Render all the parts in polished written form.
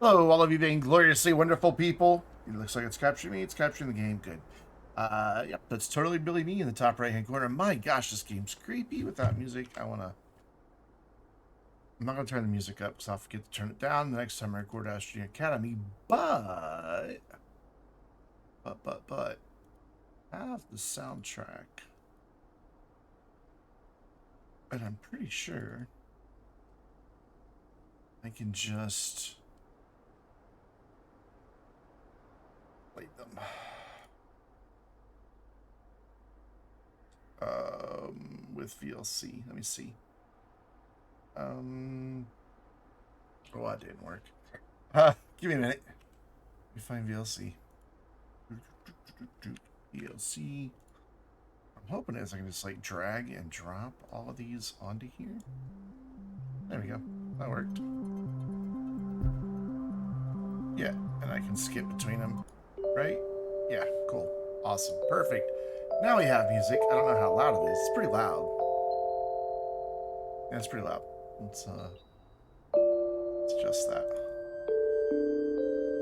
Hello, all of you vaingloriously wonderful people. It looks like it's capturing me. It's capturing the game. Good. Yep, that's totally Billy me in the top right-hand corner. My gosh, this game's creepy without music. I'm not going to turn the music up because I'll forget to turn it down the next time I record Astroneer Academy. But, have the soundtrack. And I'm pretty sure I can just play them. With VLC. Let me see. Oh, that didn't work. Give me a minute. Let me find VLC. VLC. I'm hoping as I can just like drag and drop all of these onto here. There we go. That worked. Yeah, and I can skip between them, right? Yeah, cool. Awesome. Perfect. Now we have music. I don't know how loud it is. It's pretty loud. Yeah, it's pretty loud. Let's adjust that.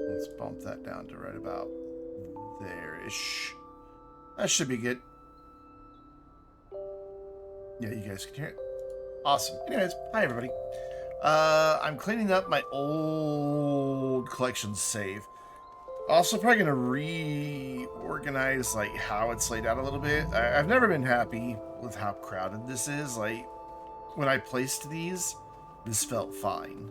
Let's bump that down to right about there-ish. That should be good. Yeah, you guys can hear it. Awesome. Anyways, hi everybody. I'm cleaning up my old collection save. Also probably going to reorganize like how it's laid out a little bit. I've never been happy with how crowded this is. Like when I placed these, this felt fine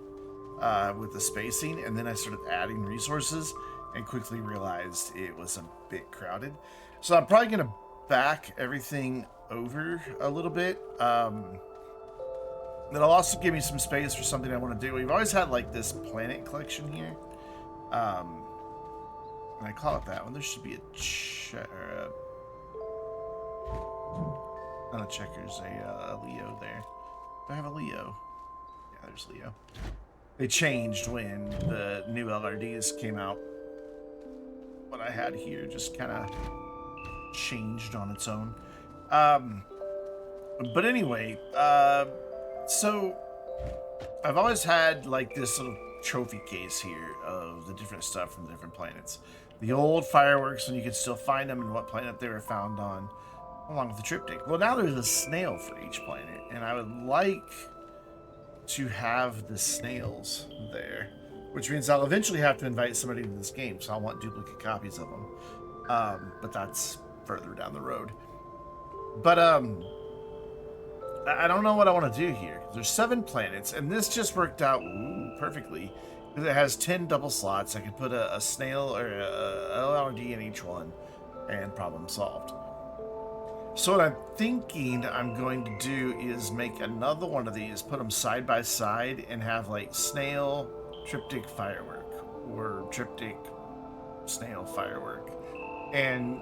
with the spacing, and then I started adding resources and quickly realized it was a bit crowded. So I'm probably going to back everything over a little bit. That'll also give me some space for something I want to do. We've always had like this planet collection here. And I call it that one. There should be a not a checkers, a Leo there. Do I have a Leo? Yeah, there's Leo. They changed when the new LRDs came out. What I had here just kind of changed on its own. But anyway, so I've always had like this little trophy case here of the different stuff from the different planets. The old fireworks, and you can still find them and what planet they were found on, along with the triptych. Well, now there's a snail for each planet, and I would like to have the snails there, which means I'll eventually have to invite somebody to this game, so I'll want duplicate copies of them. But that's further down the road. But I don't know what I want to do here. There's 7 planets, and this just worked out perfectly. Because it has 10 double slots. I could put a snail or a LRD in each one, and problem solved. So what I'm thinking I'm going to do is make another one of these, put them side by side, and have like snail, triptych, firework, or triptych, snail, firework. And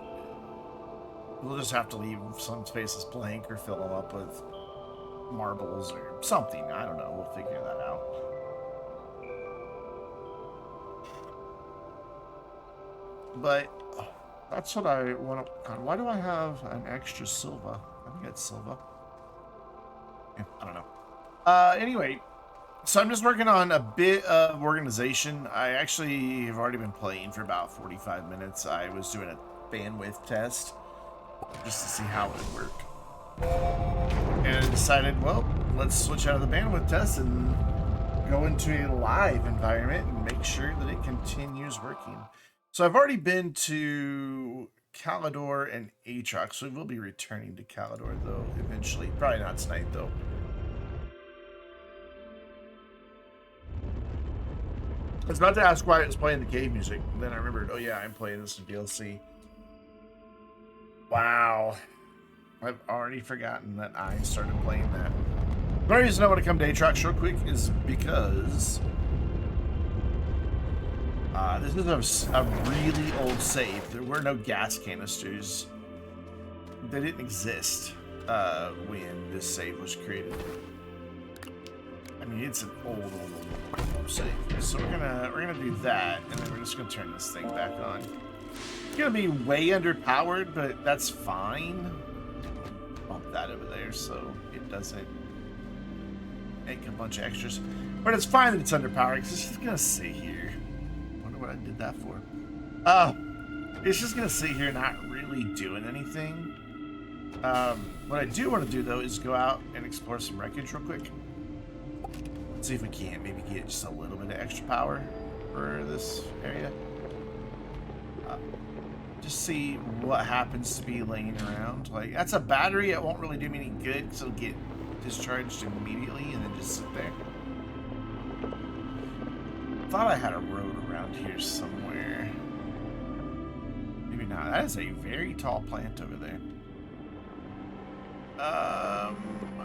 we'll just have to leave some spaces blank or fill them up with marbles or something. I don't know. We'll figure that out. But that's what I want to... God, why do I have an extra Silva? I think it's Silva. Yeah, I don't know. Anyway, so I'm just working on a bit of organization. I actually have already been playing for about 45 minutes. I was doing a bandwidth test just to see how it would work. And I decided, well, let's switch out of the bandwidth test and go into a live environment and make sure that it continues working. So I've already been to Calidor and Aatrox, so we will be returning to Calidor, though, eventually. Probably not tonight, though. I was about to ask why it was playing the cave music, and then I remembered, oh yeah, I'm playing this in DLC. Wow. I've already forgotten that I started playing that. The only reason I want to come to Aatrox real quick is because... this is a really old save. There were no gas canisters. They didn't exist when this save was created. I mean, it's an old save. So we're gonna do that, and then we're just gonna turn this thing back on. It's gonna be way underpowered, but that's fine. Bump that over there so it doesn't make a bunch of extras. But it's fine that it's underpowered because it's just gonna sit here. what I did that for. It's just gonna sit here not really doing anything. What I do want to do though is go out and explore some wreckage real quick. Let's see if we can't maybe get just a little bit of extra power for this area. Just see what happens to be laying around. Like, that's a battery. It won't really do me any good because it'll get discharged immediately and then just sit there. Thought I had a road around here somewhere. Maybe not. That is a very tall plant over there. I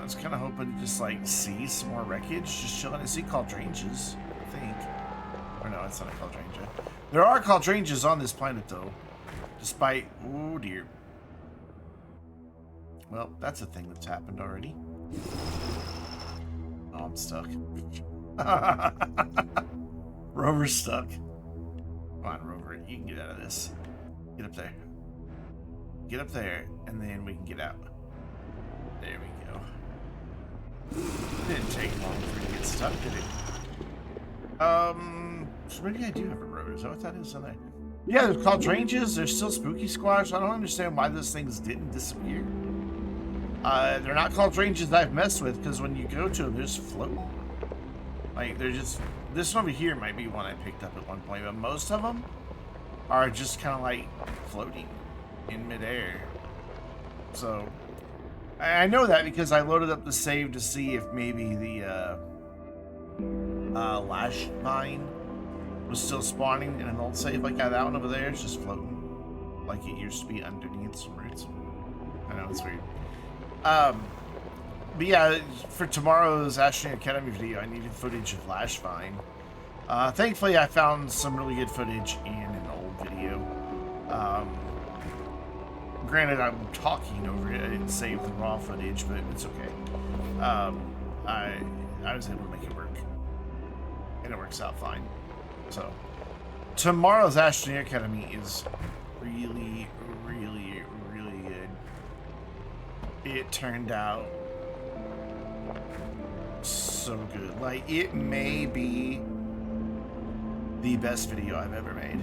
was kind of hoping to just like see some more wreckage, just chilling. I see caldranges, I think. Or no, it's not a caldrangea. There are caldranges on this planet though. Despite, oh dear. Well, that's a thing that's happened already. Oh, I'm stuck. Rover's stuck. Come on, Rover, you can get out of this. Get up there. Get up there, and then we can get out. There we go. It didn't take long for it to get stuck, did it? So maybe I do have a road. Is that what that is on there? Yeah, they're called ranges. They're still spooky squash. I don't understand why those things didn't disappear. They're not called ranges I've messed with, because when you go to them, they're just floating. Like, they're just... This one over here might be one I picked up at one point, but most of them are just kind of like floating in midair. So, I know that because I loaded up the save to see if maybe the lash mine was still spawning in an old save. Like that one over there is just floating like it used to be underneath some roots. I know, it's weird. But yeah, for tomorrow's Astroneer Academy video, I needed footage of Lash Vine. Thankfully, I found some really good footage in an old video. Granted, I'm talking over it. I didn't save the raw footage, but it's okay. I was able to make it work, and it works out fine. So, tomorrow's Astroneer Academy is really, really, really good. It turned out so good. Like, it may be the best video I've ever made.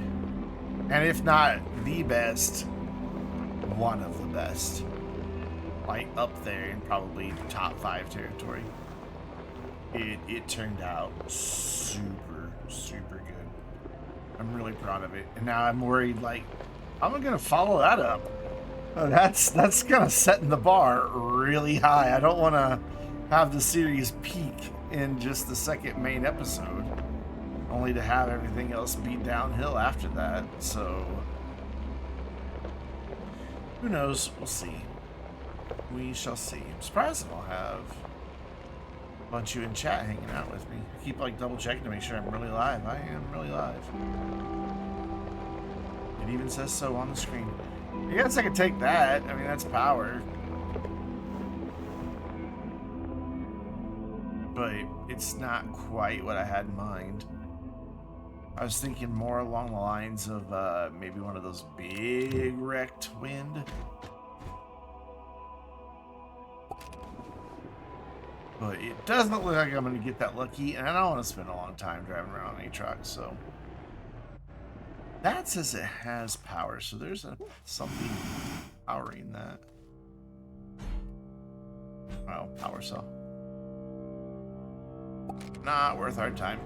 And if not the best, one of the best. Like, up there in probably top 5 territory. It turned out super, super good. I'm really proud of it. And now I'm worried, like, how am I gonna follow that up? That's kind of setting the bar really high. I don't want to have the series peak in just the second main episode, only to have everything else be downhill after that. So who knows? We'll see. We shall see. I'm surprised that I'll have a bunch of you in chat hanging out with me. I keep like double checking to make sure I'm really live. I am really live. It even says so on the screen. I guess I could take that. I mean, that's power. But it's not quite what I had in mind. I was thinking more along the lines of maybe one of those big wrecked wind. But it doesn't look like I'm going to get that lucky, and I don't want to spend a long time driving around in a truck, so... That says it has power, so there's something powering that. Well, power cell. Not worth our time.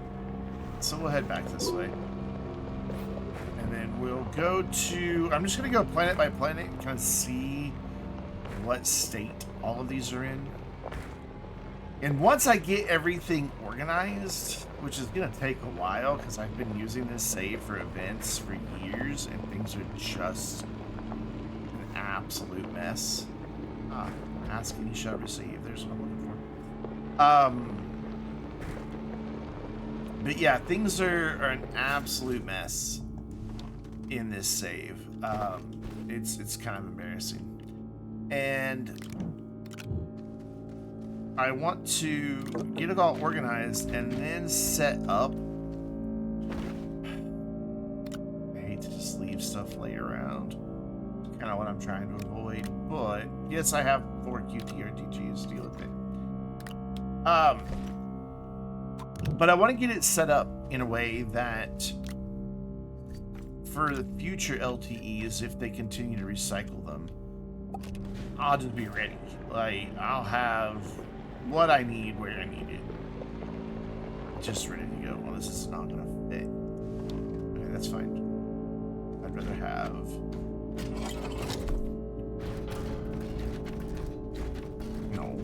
So we'll head back this way. And then we'll go to... I'm just going to go planet by planet and kind of see what state all of these are in. And once I get everything organized, which is going to take a while because I've been using this save for events for years and things are just an absolute mess. Ask and you shall receive. There's what I'm looking for. But yeah, things are an absolute mess in this save. It's kind of embarrassing. And I want to get it all organized and then set up. I hate to just leave stuff lay around. It's kind of what I'm trying to avoid. But yes, I have 4 QTRTGs to deal with it. But I want to get it set up in a way that for the future LTEs, if they continue to recycle them, I'll just be ready. Like, I'll have what I need where I need it. Just ready to go. Well, this is not gonna fit. Okay, that's fine. I'd rather have... No.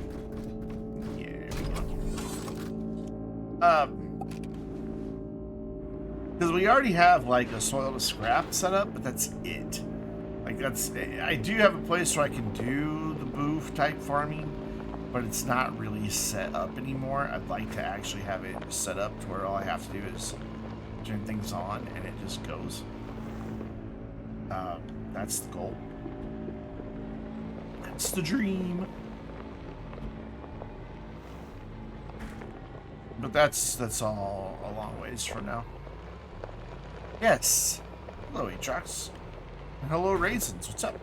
Yeah, because we already have, like, a soil to scrap set up, but that's it. Like, that's... I do have a place where I can do the booth type farming, but it's not really set up anymore. I'd like to actually have it set up to where all I have to do is turn things on and it just goes. That's the goal. That's the dream. But that's all a long ways from now. Yes. Hello, Atrox. And hello, Raisins. What's up?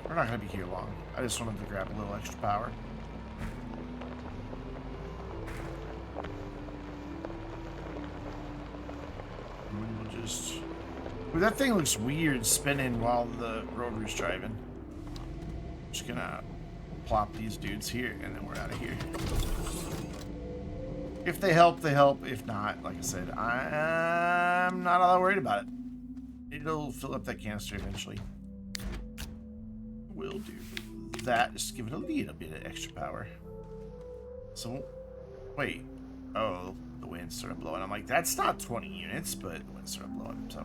We're not going to be here long. I just wanted to grab a little extra power. And we'll just... Ooh, that thing looks weird spinning while the rover's driving. Just gonna plop these dudes here, and then we're out of here. If they help, they help. If not, like I said, I'm not all that worried about it. It'll fill up that canister eventually. We'll do that. Just give it a little bit of extra power. So, wait. Oh, the wind started blowing. I'm like, that's not 20 units, but the wind started blowing. So,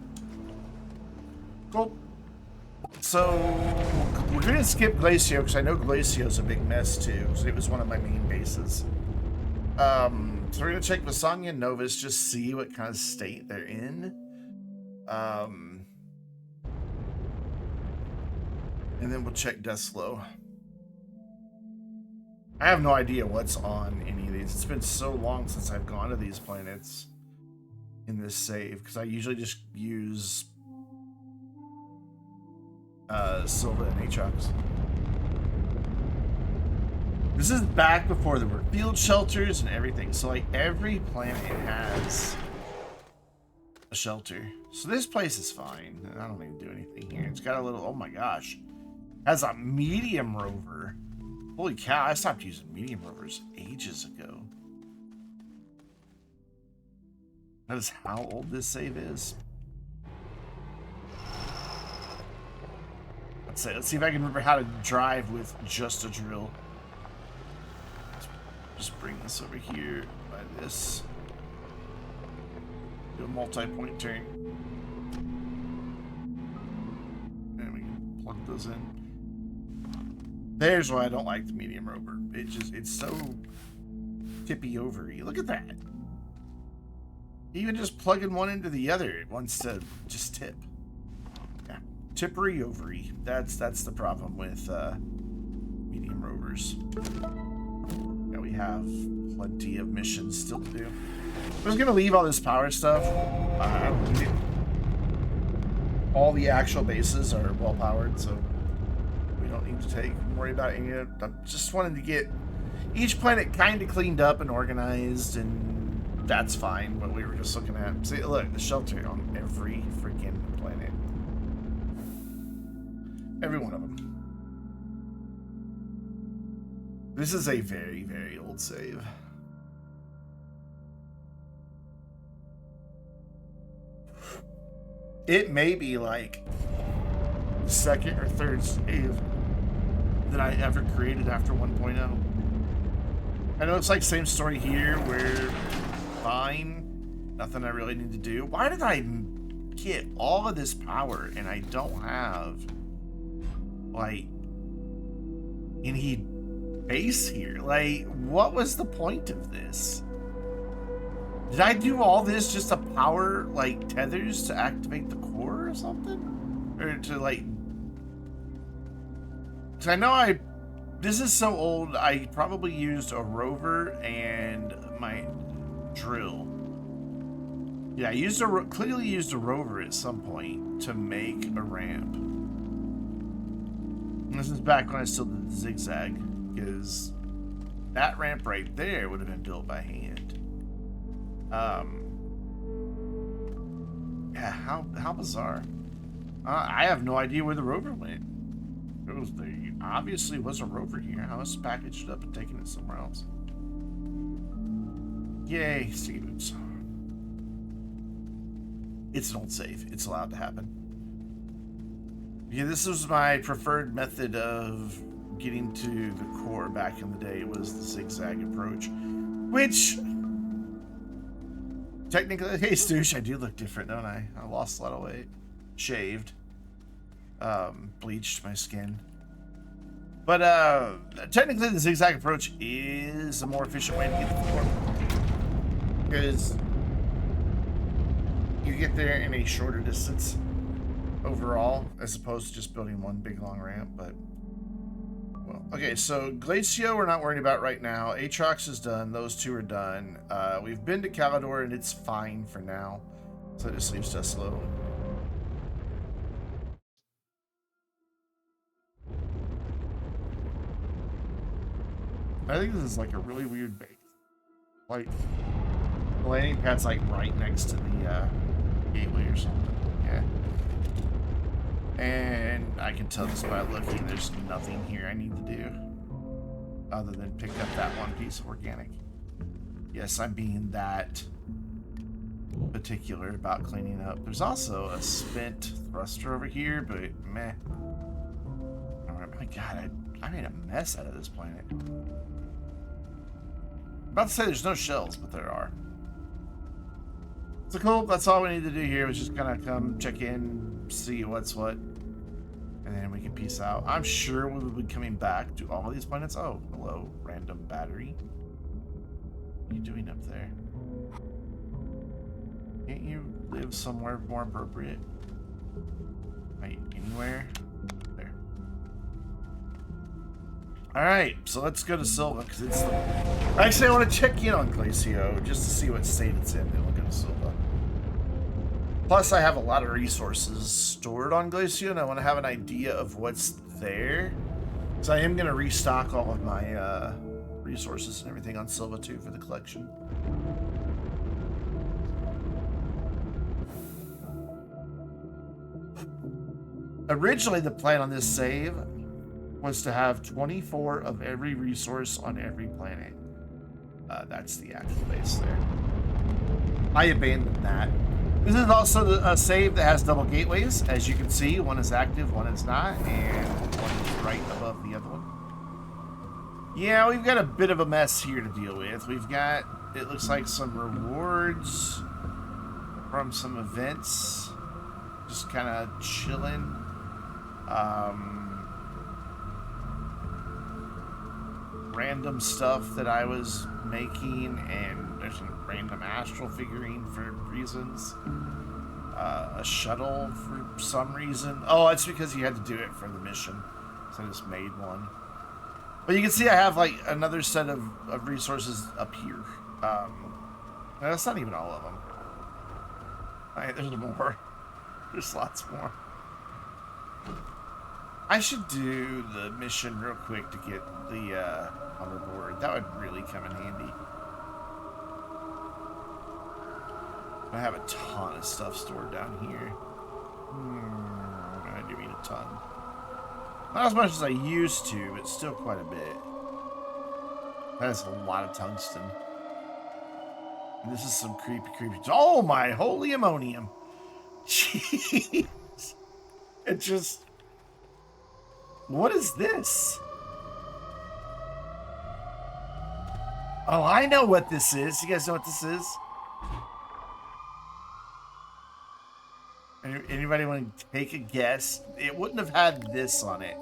cool. So, we're going to skip Glacio, because I know Glacio's a big mess, too. So it was one of my main bases. So we're going to check Visanya and Novus, just see what kind of state they're in. And then we'll check Deslo. I have no idea what's on any of these. It's been so long since I've gone to these planets in this save, because I usually just use Silva and Atrox. This is back before there were field shelters and everything. So like every planet has a shelter. So this place is fine. I don't need to do anything here. It's got a little, oh my gosh. Has a medium rover. Holy cow, I stopped using medium rovers ages ago. That is how old this save is. Let's see if I can remember how to drive with just a drill. Just bring this over here by this. Do a multi-point turn. And we can plug those in. There's why I don't like the medium rover. It's so tippy overy. Look at that. Even just plugging one into the other, it wants to just tip. Yeah, tippery overy. That's the problem with medium rovers. Yeah, we have plenty of missions still to do. I was gonna leave all this power stuff. I don't need it. All the actual bases are well powered, so we don't need to worry about any of it. I just wanted to get each planet kind of cleaned up and organized, and that's fine. What we were just looking at. See, look, the shelter on every freaking planet. Every one of them. This is a very, very old save. It may be like the second or third save that I ever created after 1.0. I know it's like same story here where fine, nothing I really need to do. Why did I get all of this power and I don't have like any base here? Like, what was the point of this? Did I do all this just to power like tethers to activate the core or something? Or to like, cause I know this is so old, I probably used a rover and my drill. Yeah, I clearly used a rover at some point to make a ramp. And this is back when I still did the zigzag, because that ramp right there would have been built by hand. Yeah, how bizarre. I have no idea where the rover went. There obviously was a rover here. I was packaged up and taking it somewhere else. Yay, sticky boots. It's an old save. It's allowed to happen. Yeah, this was my preferred method of getting to the core back in the day. It was the zigzag approach, which technically, hey Stoosh, I do look different, don't I? I lost a lot of weight, shaved, bleached my skin. But technically, the zigzag approach is a more efficient way to get to the core, because you get there in a shorter distance overall, as opposed to just building one big long ramp. But well, okay, so Glacio we're not worried about right now. Aatrox is done. Those two are done. We've been to Calidor and it's fine for now, so that just leaves Teslo. I think this is like a really weird base. Like the landing pad's like right next to the gateway or something. Yeah. And I can tell just by looking, there's nothing here I need to do other than pick up that one piece of organic. Yes, I'm being that particular about cleaning up. There's also a spent thruster over here, but meh. Oh my god, I made a mess out of this planet. I'm about to say there's no shells, but there are. So cool, that's all we need to do here, was just kind of come check in, see what's what, and then we can peace out. I'm sure we will be coming back to all of these planets. Oh, hello, random battery. What are you doing up there? Can't you live somewhere more appropriate? Wait, anywhere? There. Alright, so let's go to Silva, because it's the... Actually, I want to check in on Glacio, just to see what state it's in, then we'll go to Silva. Plus, I have a lot of resources stored on Glacio, and I want to have an idea of what's there. So I am going to restock all of my resources and everything on Silva, too, for the collection. Originally, the plan on this save was to have 24 of every resource on every planet. That's the actual base there. I abandoned that. This is also a save that has double gateways. As you can see, one is active, one is not, and one is right above the other one. Yeah, we've got a bit of a mess here to deal with. We've got, it looks like, some rewards from some events. Just kind of chilling. Random stuff that I was making, and there's a random astral figurine for reasons. A shuttle for some reason. Oh, it's because you had to do it for the mission, so I just made one. But you can see I have like another set of resources up here. That's not even all of them. Alright, there's more. There's lots more. I should do the mission real quick to get the hoverboard. That would really come in handy. I have a ton of stuff stored down here. I do mean a ton. Not as much as I used to, but still quite a bit. That's a lot of tungsten. And this is some creepy. Oh my holy ammonium! Jeez. It just... What is this? Oh, I know what this is. You guys know what this is? Anybody want to take a guess? It wouldn't have had this on it.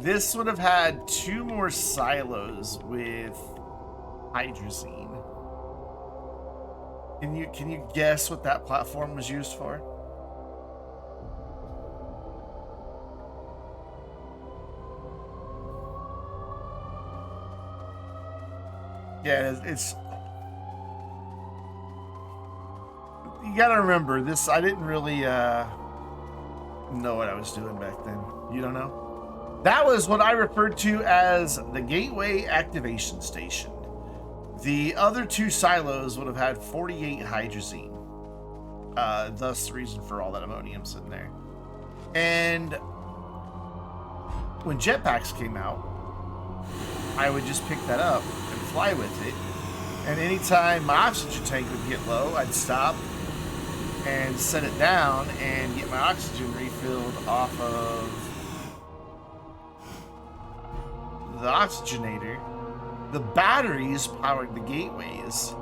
This would have had 2 more silos with hydrazine. Can you guess what that platform was used for? Yeah, it's you gotta remember this. I didn't really know what I was doing back then. You don't know? That was what I referred to as the Gateway Activation Station. The other 2 silos would have had 48 hydrazine. Thus the reason for all that ammonium sitting there. And when jetpacks came out, I would just pick that up and fly with it. And anytime my oxygen tank would get low, I'd stop and set it down and get my oxygen refilled off of the oxygenator. The batteries powered the gateways,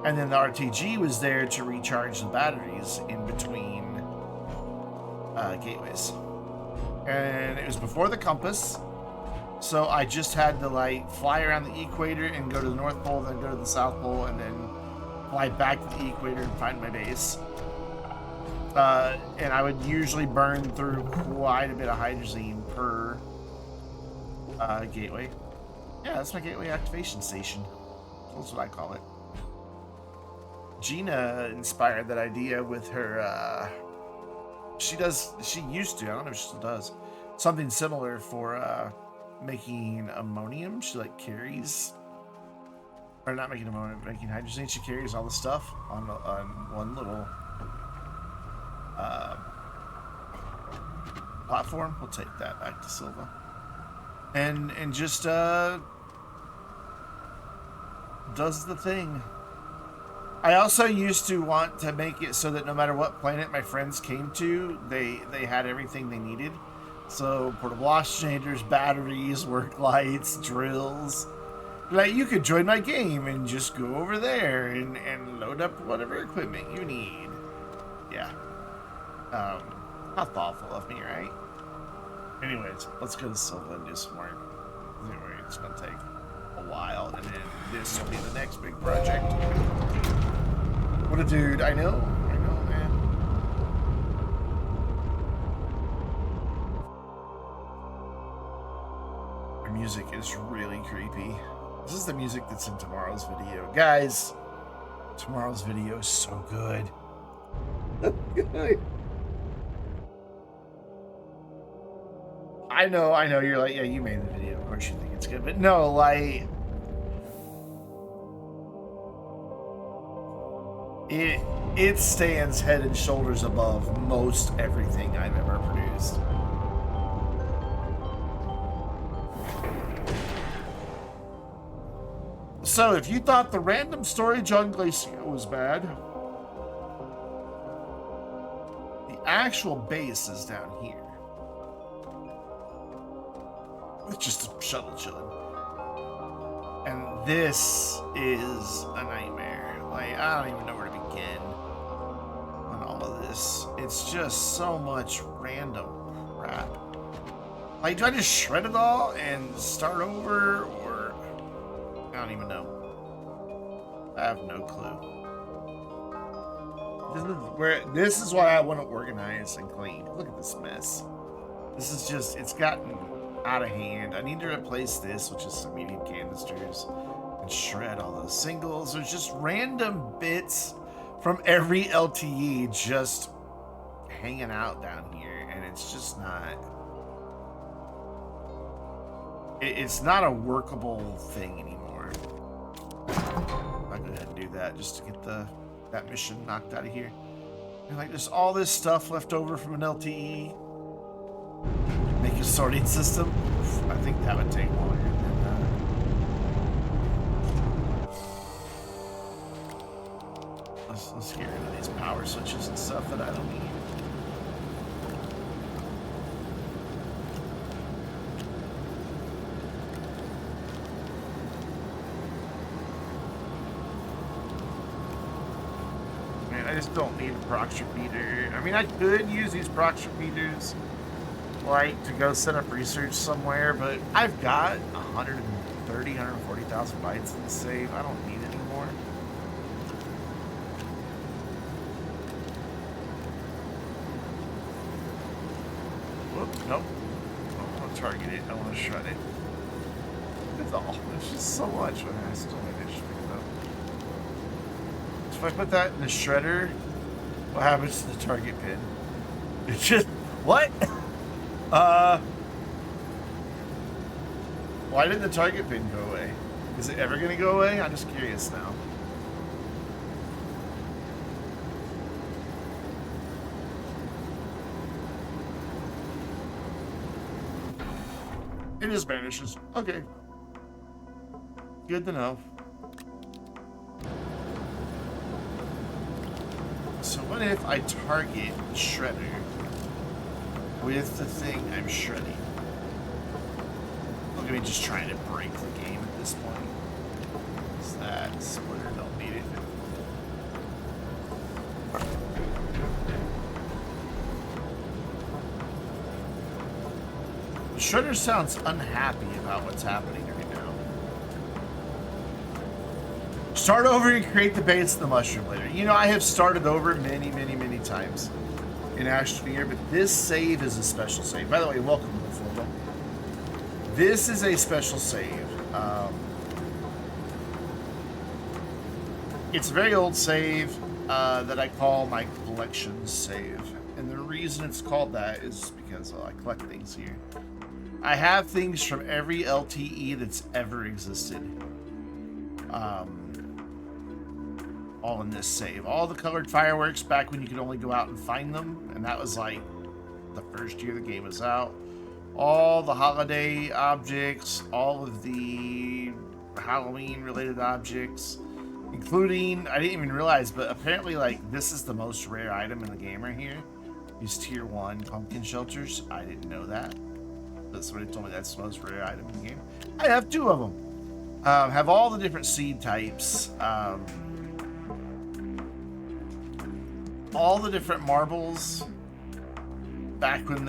and then the RTG was there to recharge the batteries in between gateways. And it was before the compass, so I just had to like fly around the equator and go to the North Pole, then go to the South Pole, and then fly back to the equator and find my base. And I would usually burn through quite a bit of hydrazine per gateway. Yeah, that's my gateway activation station. That's what I call it. Gina inspired that idea with her, she used to, I don't know if she still does, something similar for making ammonium. She like carries, or not making ammonium, but making hydrazine. She carries all the stuff on one little platform. We'll take that back to Silva. And just does the thing. I also used to want to make it so that no matter what planet my friends came to, they had everything they needed. So portable oxygenators, batteries, work lights, drills. Like, you could join my game and just go over there and load up whatever equipment you need. Yeah. How thoughtful of me, right? Anyways, let's go to Silva and do some work. Anyway, it's gonna take a while, and then this will be the next big project. What a dude. I know, man. The music is really creepy. This is the music that's in tomorrow's video. Guys, tomorrow's video is so good. I know, you're like, yeah, you made the video, of course you think it's good, but no, like, it stands head and shoulders above most everything I've ever produced. So, if you thought the random storage on Glacio was bad, the actual base is down here. With just a shuttle chilling. And this is a nightmare. Like, I don't even know where to begin on all of this. It's just so much random crap. Like, do I just shred it all and start over, or I don't even know. I have no clue. This is why I want to organize and clean. Look at this mess. This is just, it's gotten out of hand. I need to replace this, which is some medium canisters, and shred all those singles. There's just random bits from every LTE just hanging out down here, and it's just not, it's not a workable thing anymore. I'll go ahead and do that just to get that mission knocked out of here. And like, there's all this stuff left over from an LTE. Make a sorting system. I think that would take longer than let's get rid of these power switches and stuff that I don't need. Man, I just don't need a prox repeater. I mean, I could use these prox repeaters like to go set up research somewhere, but I've got 140,000 bytes in the save. I don't need any more. Whoop, nope. I don't want to target it. I want to shred it. It's all. There's just so much, but I still managed to pick it up. So if I put that in the shredder, what happens to the target pin? It's just, what? Why did the target pin go away? Is it ever gonna go away? I'm just curious now. It just vanishes. Okay. Good to know. So what if I target Shredder with the thing I'm shredding? Look at me just trying to break the game at this point. Is that splitter? Don't need it. Shredder sounds unhappy about what's happening right now. Start over and create the base of the mushroom later. You know, I have started over many times in Astroneer, but this save is a special save. By the way, welcome to the forum. This is a special save. It's a very old save that I call my collection save. And the reason it's called that is because I collect things here. I have things from every LTE that's ever existed. All in this save. All the colored fireworks back when you could only go out and find them. And that was like the first year the game was out. All the holiday objects, all of the Halloween related objects, including, I didn't even realize, but apparently like this is the most rare item in the game right here. These tier 1 pumpkin shelters. I didn't know that. But somebody told me that's the most rare item in the game. I have 2 of them. Have all the different seed types. All the different marbles. Back when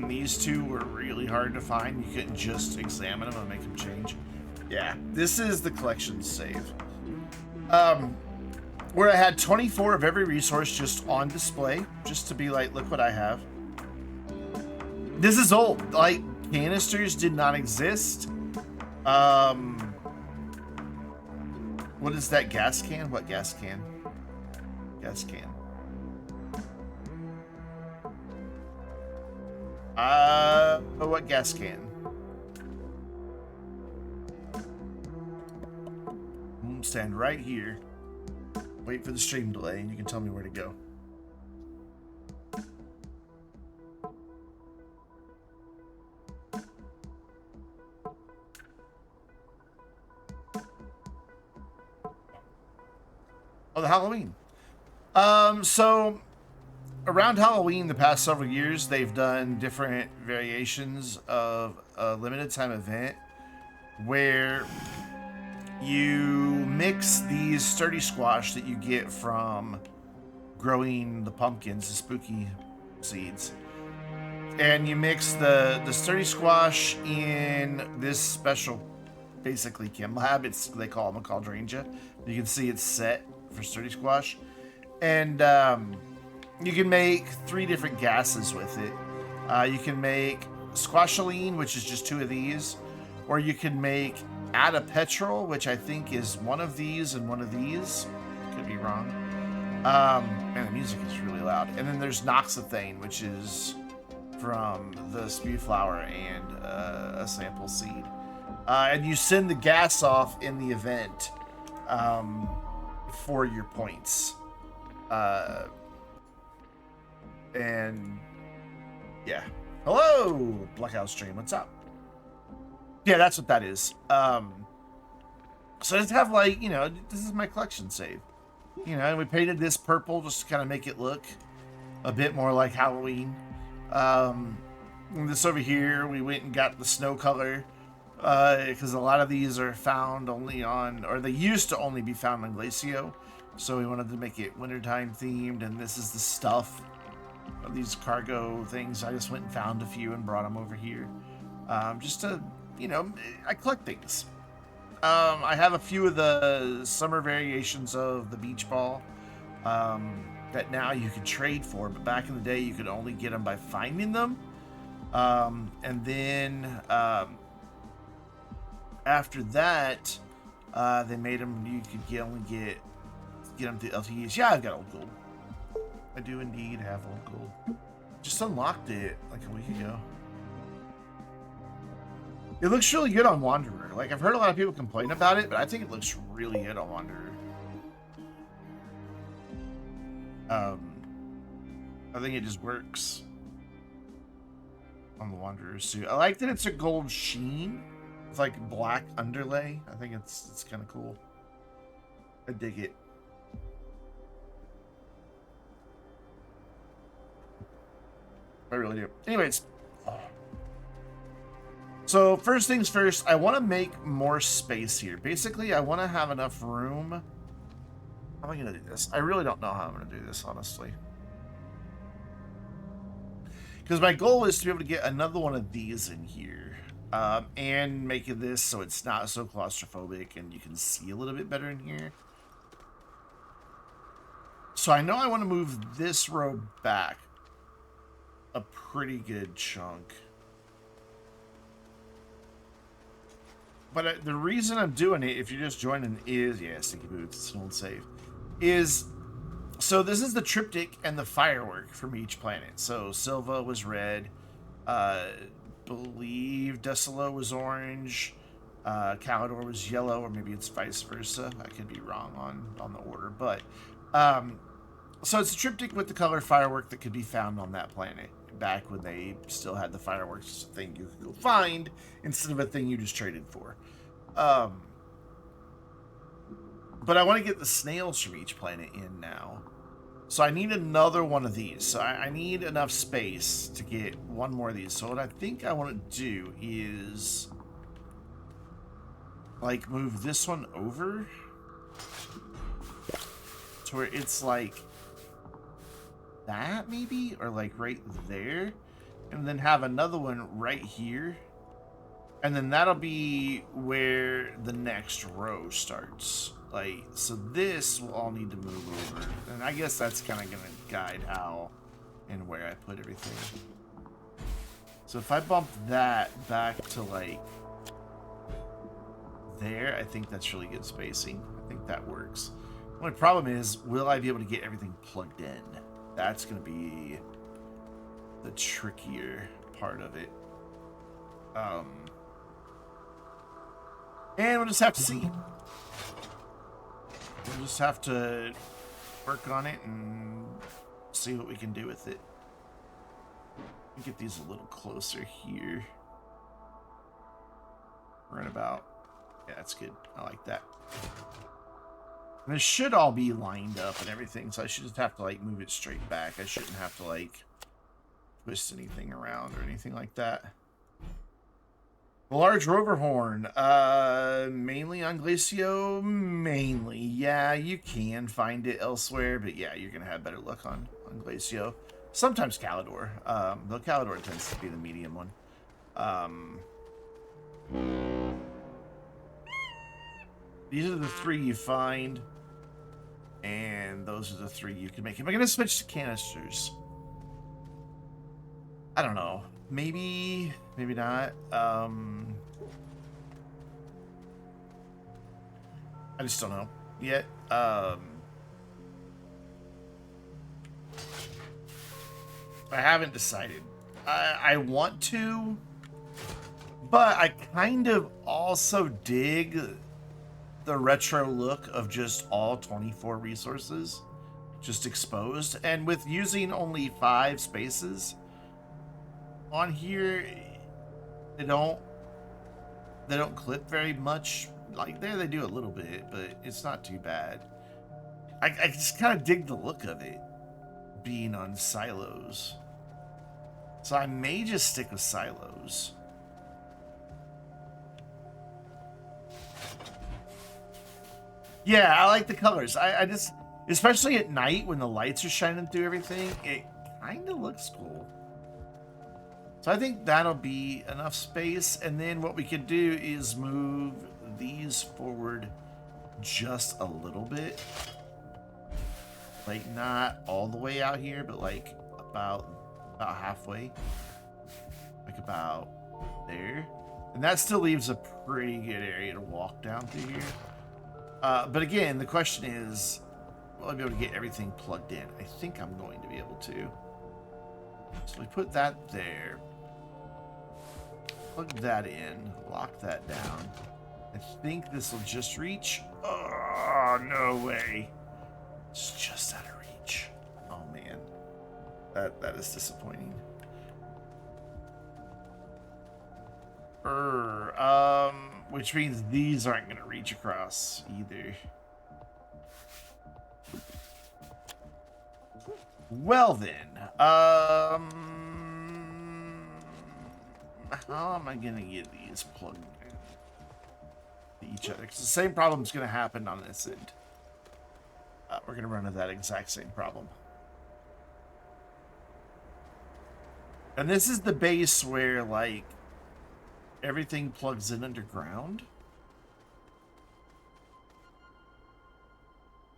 these 2 were really hard to find. You couldn't just examine them and make them change. Yeah, this is the collection save. Where I had 24 of every resource just on display. Just to be like, look what I have. This is old. Like, canisters did not exist. What is that gas can? What gas can? Gas can. What gas can? Stand right here. Wait for the stream delay and you can tell me where to go. Oh, the Halloween. So around Halloween, the past several years, they've done different variations of a limited time event where you mix these sturdy squash that you get from growing the pumpkins, the spooky seeds, and you mix the sturdy squash in this special, basically chem lab. They call them a cauldronia. You can see it's set for sturdy squash, and you can make 3 different gases with it. You can make squashaline, which is just 2 of these, or you can make adapetrol, which I think is 1 of these and 1 of these. Could be wrong. And the music is really loud. And then there's noxethane, which is from the spew flower and a sample seed. And you send the gas off in the event for your points. And yeah. Hello, Blackout Stream. What's up? Yeah, that's what that is. So just have like, you know, this is my collection save. You know, and we painted this purple just to kind of make it look a bit more like Halloween. This over here, we went and got the snow color because a lot of these are found only on, or they used to only be found on Glacio. So we wanted to make it wintertime themed, and this is the stuff of these cargo things. I just went and found a few and brought them over here. Just to, you know, I collect things. I have a few of the summer variations of the beach ball that now you can trade for, but back in the day you could only get them by finding them. And then after that, they made them, you could only get them to LTEs. Yeah, I've got old gold. I do indeed have old gold. Just unlocked it like a week ago. It looks really good on Wanderer. Like, I've heard a lot of people complain about it, but I think it looks really good on Wanderer. I think it just works on the Wanderer suit. I like that it's a gold sheen with like black underlay. I think it's kind of cool. I dig it. I really do. Anyways, so first things first, I want to make more space here. Basically, I want to have enough room. How am I going to do this? I really don't know how I'm going to do this, honestly. Because my goal is to be able to get another one of these in here. And making this so it's not so claustrophobic and you can see a little bit better in here. So I know I want to move this row back a pretty good chunk. But the reason I'm doing it, if you're just joining, is, yeah, Sticky Boots, it's an old save, is, so this is the triptych and the firework from each planet. So Silva was red, believe Desolo was orange, Calidor was yellow, or maybe it's vice versa. I could be wrong on the order, but, so it's a triptych with the color firework that could be found on that planet back when they still had the fireworks thing you could go find instead of a thing you just traded for. But I want to get the snails from each planet in now. So I need another one of these. So I need enough space to get one more of these. So what I think I want to do is like move this one over to where it's like that maybe, or like right there, and then have another one right here, and then that'll be where the next row starts. Like, so this will all need to move over, and I guess that's kind of gonna guide how and where I put everything. So if I bump that back to like there, I think that's really good spacing. I think that works. The only problem is, will I be able to get everything plugged in? That's going to be the trickier part of it. And we'll just have to see. We'll just have to work on it and see what we can do with it. Get these a little closer here. Right about. Yeah, that's good. I like that. And this should all be lined up and everything, so I should just have to, like, move it straight back. I shouldn't have to, like, twist anything around or anything like that. The large rover horn. Mainly on Glacio? Mainly. Yeah, you can find it elsewhere, but yeah, you're going to have better luck on Glacio. Sometimes Calidor. Though Calidor tends to be the medium one. These are the three you find. And those are the three you can make. Am I going to switch to canisters? I don't know. Maybe, maybe not. I just don't know yet. I haven't decided. I want to, but I kind of also dig the retro look of just all 24 resources just exposed, and with using only 5 spaces on here, they don't clip very much. Like there they do a little bit, but it's not too bad. I just kind of dig the look of it being on silos, so I may just stick with silos. Yeah, I like the colors. I just, especially at night when the lights are shining through everything, it kind of looks cool. So I think that'll be enough space. And then what we could do is move these forward just a little bit. Like not all the way out here, but like about halfway. Like about there. And that still leaves a pretty good area to walk down through here. But again, the question is, will I be able to get everything plugged in? I think I'm going to be able to. So we put that there. Plug that in. Lock that down. think this will just reach. Oh, no way. It's just out of reach. Oh, man. That is disappointing. Which means these aren't going to reach across either. Well then, how am I going to get these plugged in to each other? Because the same problem is going to happen on this end. We're going to run into that exact same problem. And this is the base where, like, everything plugs in underground.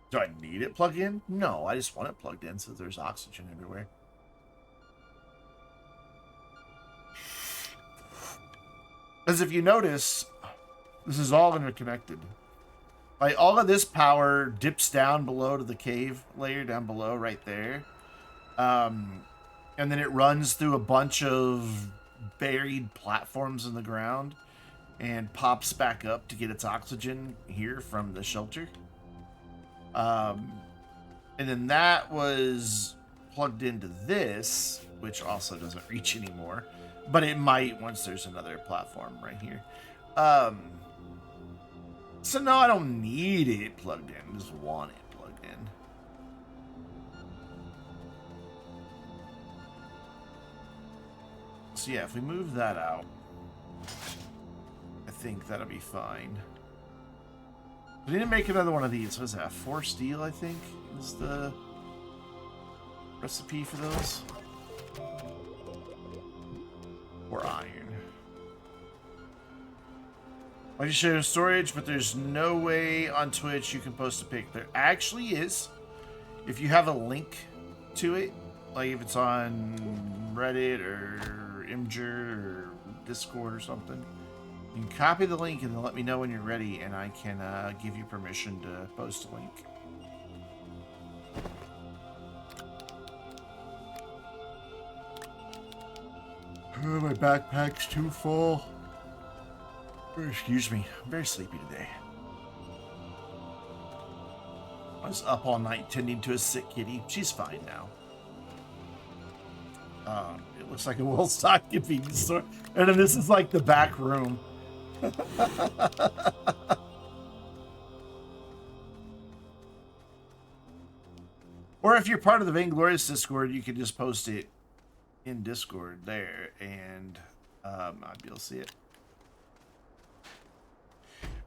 Do I need it plugged in? No, I just want it plugged in so there's oxygen everywhere. As if you notice, this is all interconnected. Like, all of this power dips down below to the cave layer down below right there. And then it runs through a bunch of buried platforms in the ground and pops back up to get its oxygen here from the shelter. And then that was plugged into this, which also doesn't reach anymore, but it might once there's another platform right here. So no, I don't need it plugged in. I just want it plugged in. So yeah, if we move that out, I think that'll be fine. We need to make another one of these. What is that? 4 steel, I think, is the recipe for those. Or iron. I just show storage, but there's no way on Twitch you can post a pic. There actually is. If you have a link to it, like if it's on Reddit or Imgur or Discord or something, you can copy the link and then let me know when you're ready, and I can give you permission to post a link. Oh, my backpack's too full. Excuse me, I'm very sleepy today. I was up all night tending to a sick kitty. She's fine now. It looks like a well-stocked convenience store. And then this is like the back room. Or if you're part of the Vainglorious Discord, you can just post it in Discord there, and I'll be able to see it.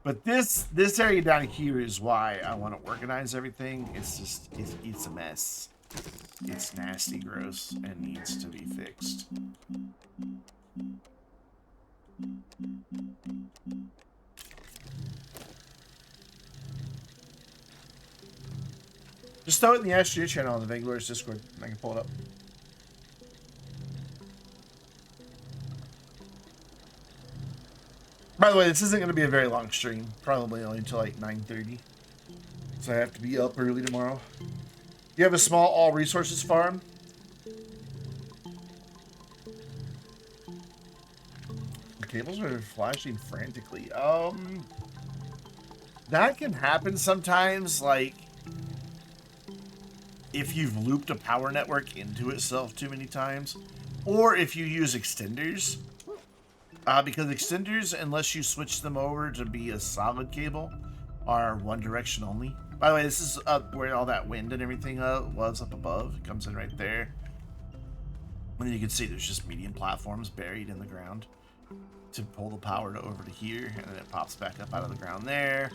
But this area down here is why I want to organize everything. It's just, it's a mess. It's nasty, gross, and needs to be fixed. Just throw it in the Astroneer channel on the Vainglorious Discord, and I can pull it up. By the way, this isn't going to be a very long stream. Probably only until like 9:30. So I have to be up early tomorrow. You have a small all resources farm? The cables are flashing frantically. That can happen sometimes, like if you've looped a power network into itself too many times, or if you use extenders. Because extenders, unless you switch them over to be a solid cable, are one direction only. By the way, this is up where all that wind and everything was up above. It comes in right there. And then you can see there's just medium platforms buried in the ground to pull the power over to here, and then it pops back up out of the ground there.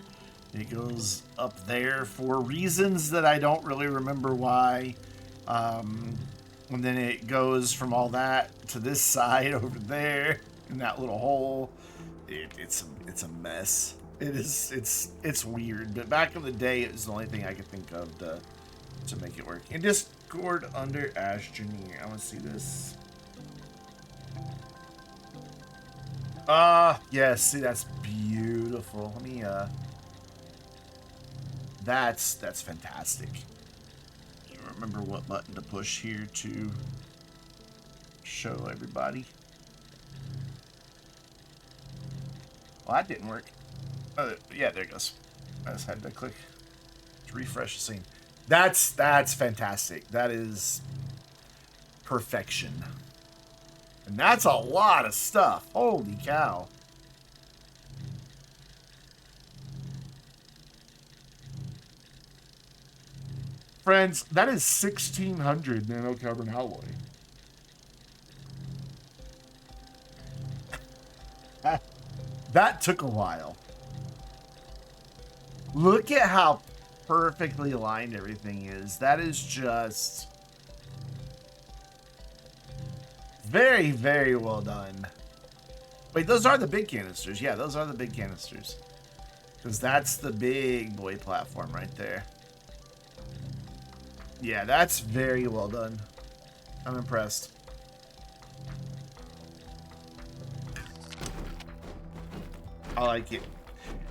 It goes up there for reasons that I don't really remember why. And then it goes from all that to this side over there. In that little hole, it's a mess. It's weird, but back in the day, it was the only thing I could think of to make it work. In Discord under Astroneer, I want to see this. Yes, see, that's beautiful. Let me that's fantastic. You remember what button to push here to show everybody? Well, that didn't work. Yeah, there it goes. I just had to click to refresh the scene. That's fantastic. That is perfection. And that's a lot of stuff. Holy cow. Friends, that is 1,600 nanocarbon alloy. That took a while. Look at how perfectly aligned everything is. That is just very, very well done. Wait, those are the big canisters. Yeah, those are the big canisters. Because that's the big boy platform right there. Yeah, that's very well done. I'm impressed. I like it.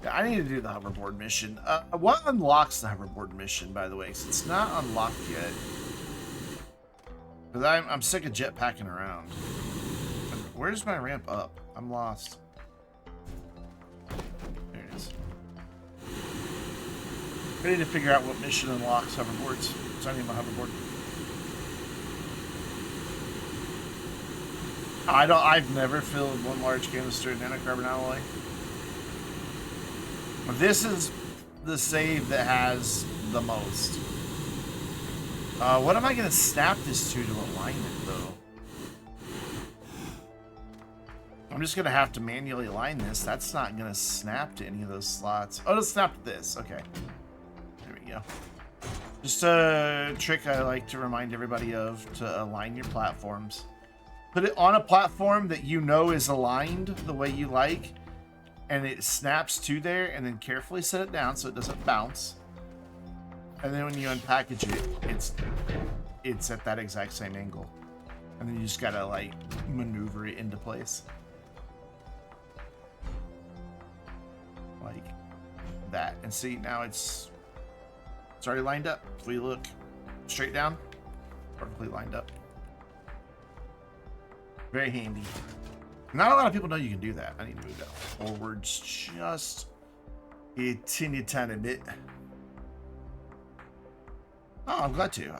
Yeah, I need to do the hoverboard mission. What unlocks the hoverboard mission, by the way? Because it's not unlocked yet. Because I'm sick of jetpacking around. Where's my ramp up? I'm lost. There it is. I need to figure out what mission unlocks hoverboards. So I need my hoverboard. I've never filled one large canister of nanocarbon alloy. This is the save that has the most. What am I going to snap this to align it, though? I'm just going to have to manually align this. That's not going to snap to any of those slots. Oh, it'll snap to this. Okay. There we go. Just a trick I like to remind everybody of, to align your platforms. Put it on a platform that you know is aligned the way you like, and it snaps to there, and then carefully set it down so it doesn't bounce. And then when you unpackage it, it's at that exact same angle. And then you just gotta, like, maneuver it into place. Like that. And see, now it's already lined up. If we look straight down, perfectly lined up. Very handy. Not a lot of people know you can do that. I need to move that forwards just a teeny tiny bit. Oh, I'm glad to.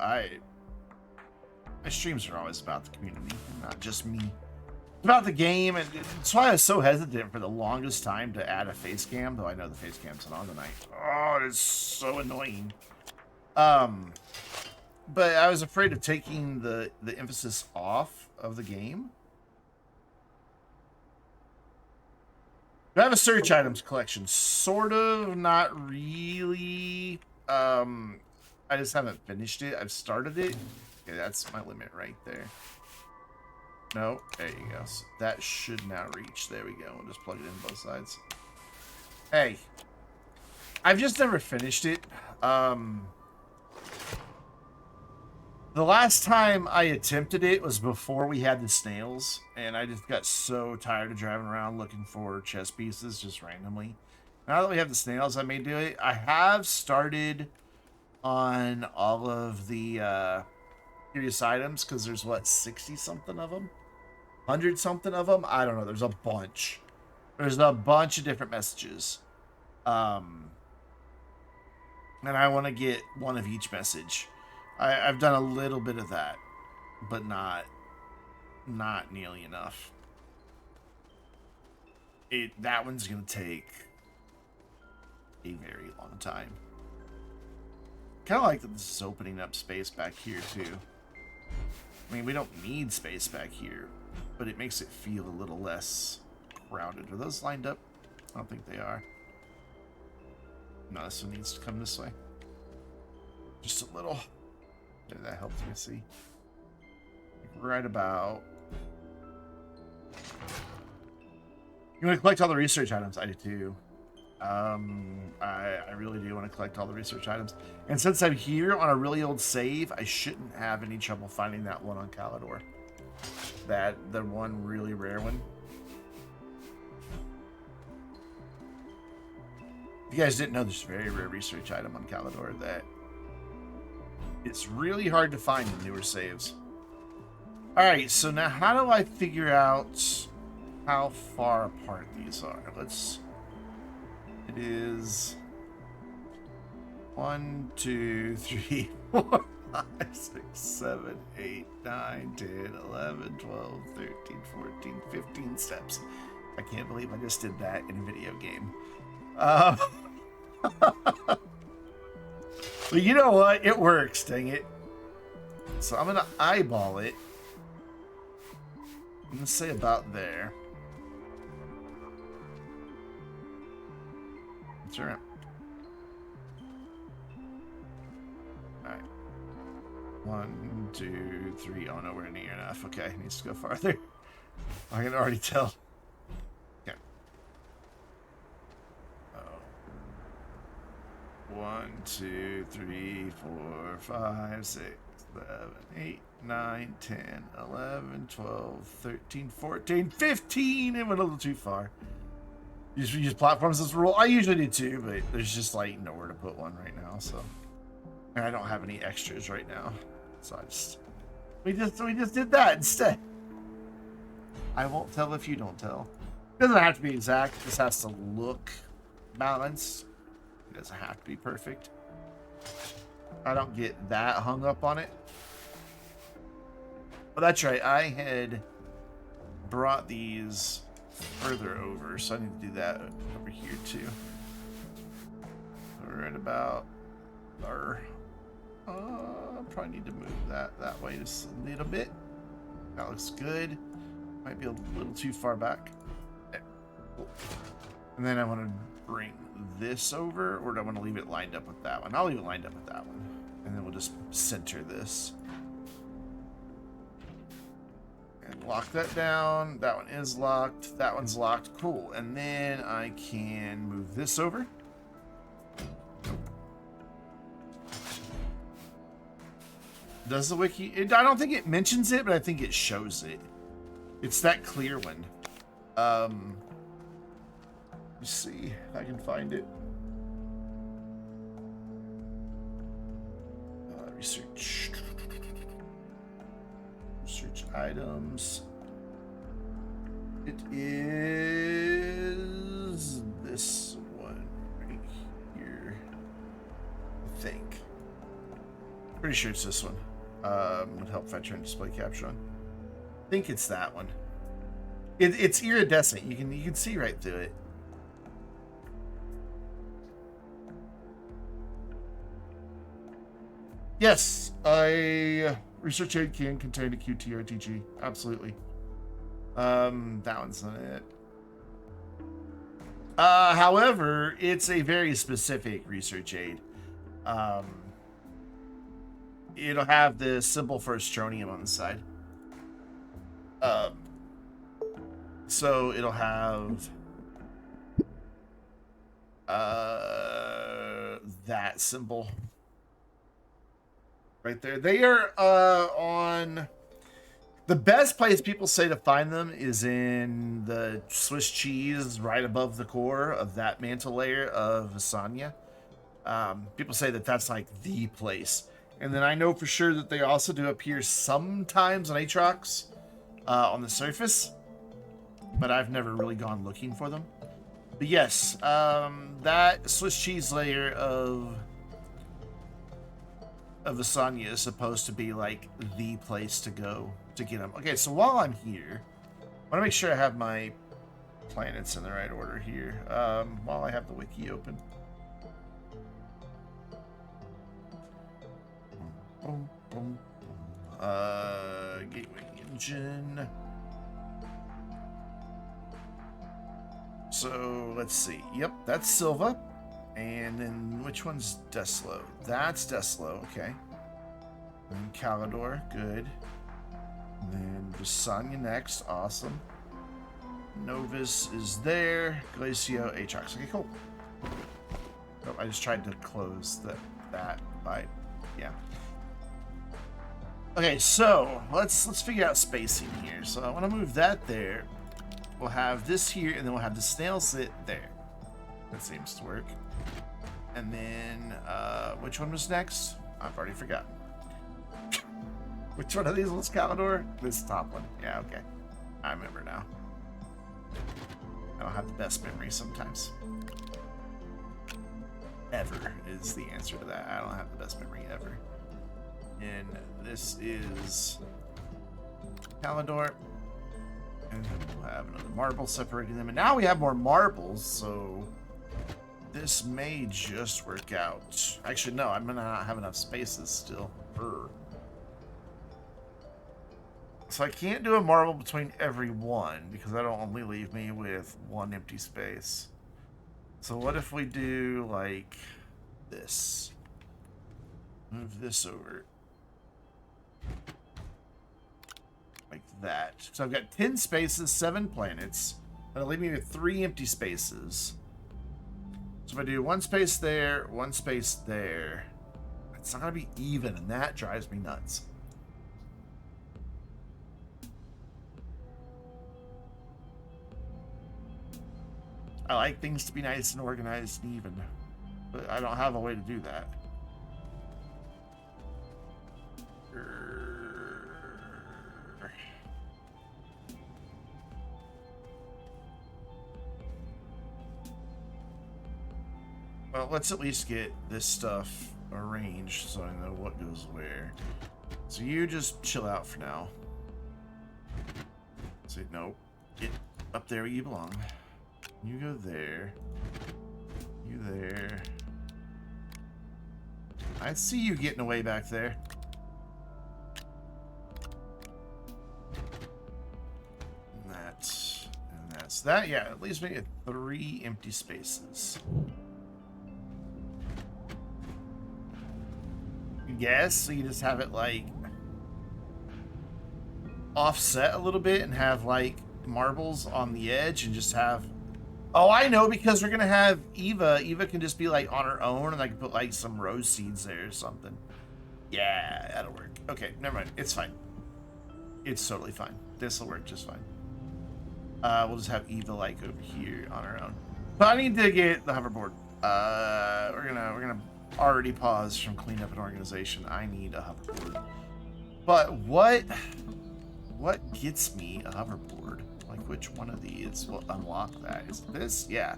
My streams are always about the community, not just me. It's about the game, and that's why I was so hesitant for the longest time to add a face cam, though I know the face cam's not on tonight. Oh, it is so annoying. But I was afraid of taking the emphasis off of the game. I have a search items collection, sort of, not really. I just haven't finished it. I've started it. Okay, that's my limit right there. No, there you go. So that should now reach. There we go. We'll just plug it in both sides. Hey, I've just never finished it. The last time I attempted it was before we had the snails, and I just got so tired of driving around looking for chess pieces just randomly. Now that we have the snails, I may do it. I have started on all of the curious items, because there's, what, 60-something of them? 100-something of them? I don't know. There's a bunch. There's a bunch of different messages. And I want to get one of each message. I've done a little bit of that, but not nearly enough. That one's going to take a very long time. Kind of like that this is opening up space back here, too. I mean, we don't need space back here, but it makes it feel a little less crowded. Are those lined up? I don't think they are. No, this one needs to come this way. Just a little. That helps me see. Right about. You want to collect all the research items? I do too. I really do want to collect all the research items. And since I'm here on a really old save, I shouldn't have any trouble finding that one on Calidor. The one really rare one. If you guys didn't know, there's a very rare research item on Calidor that it's really hard to find in newer saves. Alright, so now how do I figure out how far apart these are? It is 1, 2, 3, 4, 5, 6, 7, 8, 9, 10, 11, 12, 13, 14, 15 steps. I can't believe I just did that in a video game. But you know what? It works, dang it. So I'm going to eyeball it. I'm going to say about there. That's right. Alright. 1, 2, 3. Oh, nowhere near enough. Okay, needs to go farther. I can already tell. Okay. 1, 2, 3, 4, 5, 6, 7, 8, 9, 10, 11, 12, 13, 14, 15. It went a little too far. You just use platforms as a rule. I usually do too, but there's just like nowhere to put one right now. So, and I don't have any extras right now, so we just did that instead. I won't tell if you don't tell. It doesn't have to be exact. It just has to look balanced. It doesn't have to be perfect. I don't get that hung up on it. But that's right. I had brought these further over, so I need to do that over here too. We're at about our probably need to move that way just a little bit. That looks good. Might be a little too far back. There. Cool. And then I want to bring this over, or do I want to leave it lined up with that one? I'll leave it lined up with that one, and then we'll just center this. And lock that down. That one is locked. That one's locked. Cool. And then I can move this over. Nope. Does the wiki? I don't think it mentions it, but I think it shows it. It's that clear one. Let me see if I can find it. Research. Search items. It is this one right here, I think. Pretty sure it's this one. Would help if I turn display capture on. I think it's that one. It's iridescent. You can see right through it. Yes, research aid can contain a QTRTG. Absolutely. That one's not it. However, it's a very specific research aid. It'll have the symbol for Astroneer on the side. So it'll have that symbol right there. They are on the best place people say to find them is in the Swiss cheese right above the core of that mantle layer of Vasanya. People say that that's like the place. And then I know for sure that they also do appear sometimes on Aatrox on the surface, but I've never really gone looking for them. But yes, that Swiss cheese layer of Vasanya is supposed to be like the place to go to get them. Okay, so while I'm here, I want to make sure I have my planets in the right order here. While I have the wiki open. Gateway engine. So let's see. Yep, that's Silva. And then which one's Deslo? That's Deslo, okay. And Calidor, good. And then Vasanya next, awesome. Novus is there. Glacio, Aatrox. Okay, cool. Oh, I just tried to close that by, yeah. Okay, so let's figure out spacing here. So I want to move that there. We'll have this here, and then we'll have the snail sit there. That seems to work. And then, which one was next? I've already forgotten. Which one of these was Calidor? This top one. Yeah, okay. I remember now. I don't have the best memory sometimes. ever is the answer to that. I don't have the best memory ever. And this is Calidor. And we'll have another marble separating them. And now we have more marbles, so this may just work out. Actually, no, I'm gonna not have enough spaces still. So I can't do a marble between every one because that'll only leave me with one empty space. So what if we do like this? Move this over. Like that. So I've got 10 spaces, 7 planets. That'll leave me with 3 empty spaces. So if I do 1 space there, 1 space there, it's not going to be even, and that drives me nuts. I like things to be nice and organized and even, but I don't have a way to do that. Well, let's at least get this stuff arranged so I know what goes where. So you just chill out for now. Say no. Get up there where you belong. You go there. You there. I see you getting away back there. And that's that. Yeah, at least make it 3 empty spaces. Yes, so you just have it like offset a little bit and have like marbles on the edge and just have. Oh, I know, because we're gonna have Eva. Eva can just be like on her own, and I can put like some rose seeds there or something. Yeah, that'll work. Okay, never mind. It's fine. It's totally fine. This will work just fine. We'll just have Eva like over here on her own. But I need to get the hoverboard. We're gonna already pause from cleanup and organization. I need a hoverboard. But what gets me a hoverboard? Like, which one of these will unlock that? Is this? Yeah.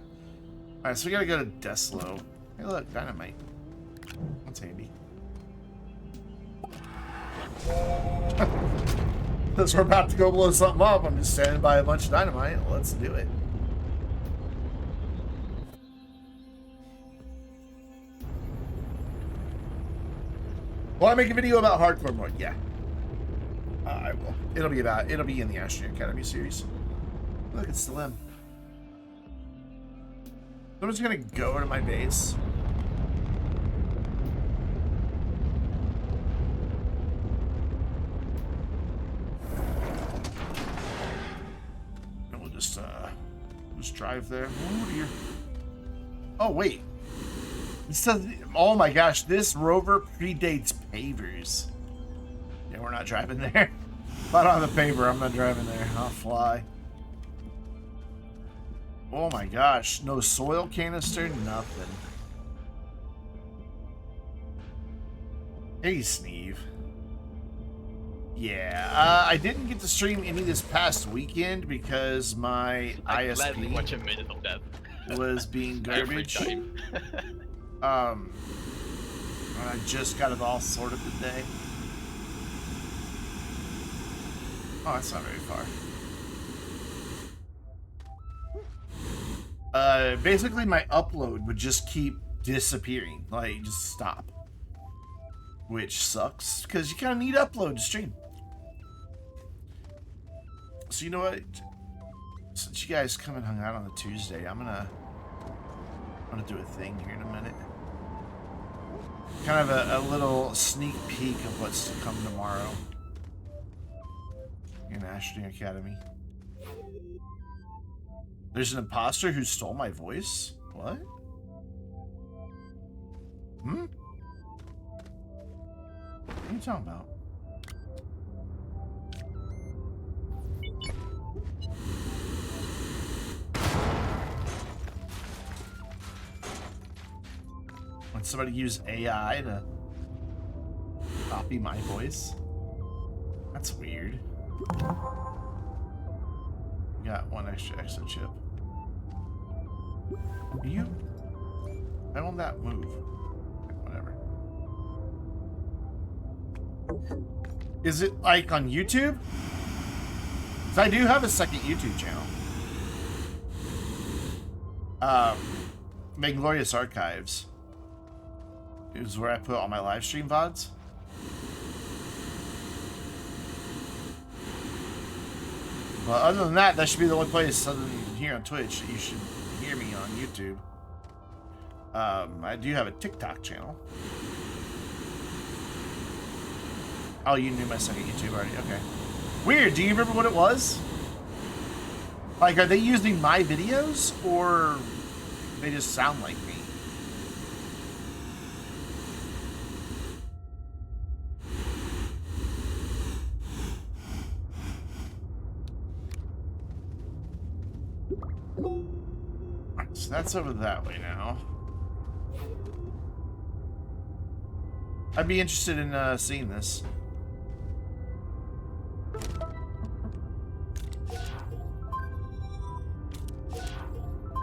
Alright, so we gotta go to Deslo. Hey, look, dynamite. That's handy. Since we're about to go blow something up, I'm just standing by a bunch of dynamite. Let's do it. Will I make a video about hardcore mode? Yeah. I will. It'll be in the Astroneer Academy series. Look, it's still him. I'm just gonna go to my base. And we'll just drive there. Oh dear. Oh wait. It says, oh my gosh, this rover predates pavers. Yeah, we're not driving there. If I don't have the paver, I'm not driving there. I'll fly. Oh my gosh, no soil canister, nothing. Hey, Sneeve. Yeah, I didn't get to stream any this past weekend because my ISP watch a minute of that. was being garbage. I just got it all sorted today. Oh, that's not very far. Basically my upload would just keep disappearing, like just stop, which sucks because you kind of need upload to stream. So you know what? Since you guys come and hung out on the Tuesday, I'm gonna do a thing here in a minute. Kind of a little sneak peek of what's to come tomorrow in Astroneer Academy. There's an imposter who stole my voice? What? What are you talking about? When somebody use AI to copy my voice? That's weird. Got one extra exo chip. You? Why won't that move? Whatever. Is it like on YouTube? Because I do have a second YouTube channel. Vainglorious Archives is where I put all my live stream VODs. But other than that, that should be the only place other than here on Twitch that you should hear me on YouTube. I do have a TikTok channel. Oh, you knew my second YouTube already. Okay. Weird. Do you remember what it was? Like, are they using my videos or they just sound like me? So that's over that way now. I'd be interested in seeing this.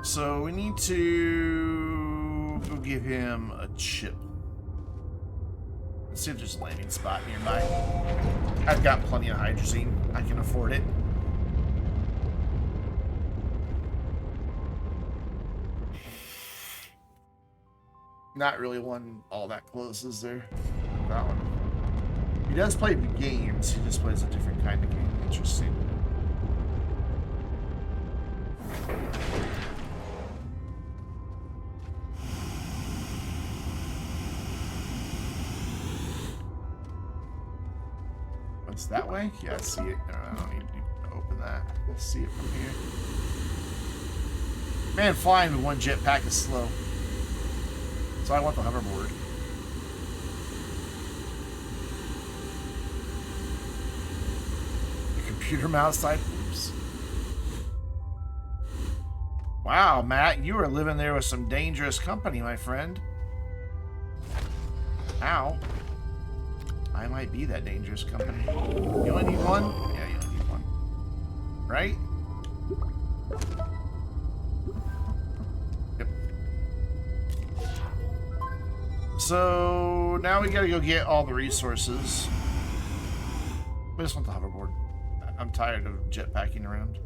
So we need to go give him a chip. Let's see if there's a landing spot nearby. I've got plenty of hydrazine. I can afford it. Not really one all that close, is there? That one. He does play games. He just plays a different kind of game. Interesting. What's that way? Yeah, I see it. I don't need to open that. Let's see it from here. Man, flying with one jetpack is slow. So I want the hoverboard. The computer mouse side. Oops. Wow, Matt, you are living there with some dangerous company, my friend. Ow. I might be that dangerous company. You only need one? Yeah, you only need one. Right? Yep. So now we gotta go get all the resources. I just want the hoverboard. I'm tired of jetpacking around.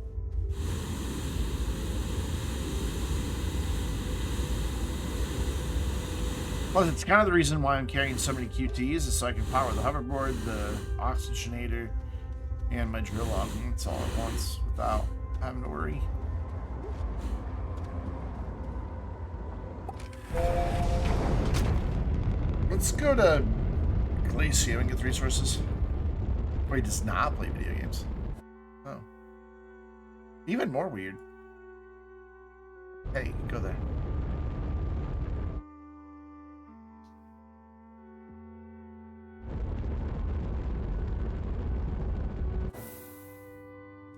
Plus, it's kind of the reason why I'm carrying so many QTs is so I can power the hoverboard, the oxygenator, and my drill log. It's all at once without having to worry. Let's go to Glacio and get the resources. Or he does not play video games. Oh. Even more weird. Hey, go there.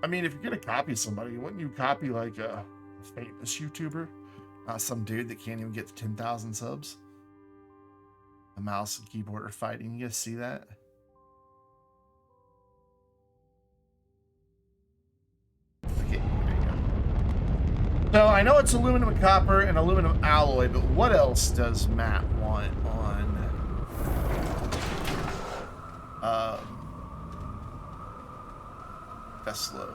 I mean, if you're gonna copy somebody, wouldn't you copy like a famous YouTuber? Not some dude that can't even get to 10,000 subs. A mouse and keyboard are fighting. You guys see that? Okay, there you go. So I know it's aluminum and copper and aluminum alloy, but what else does Matt want on Veslo?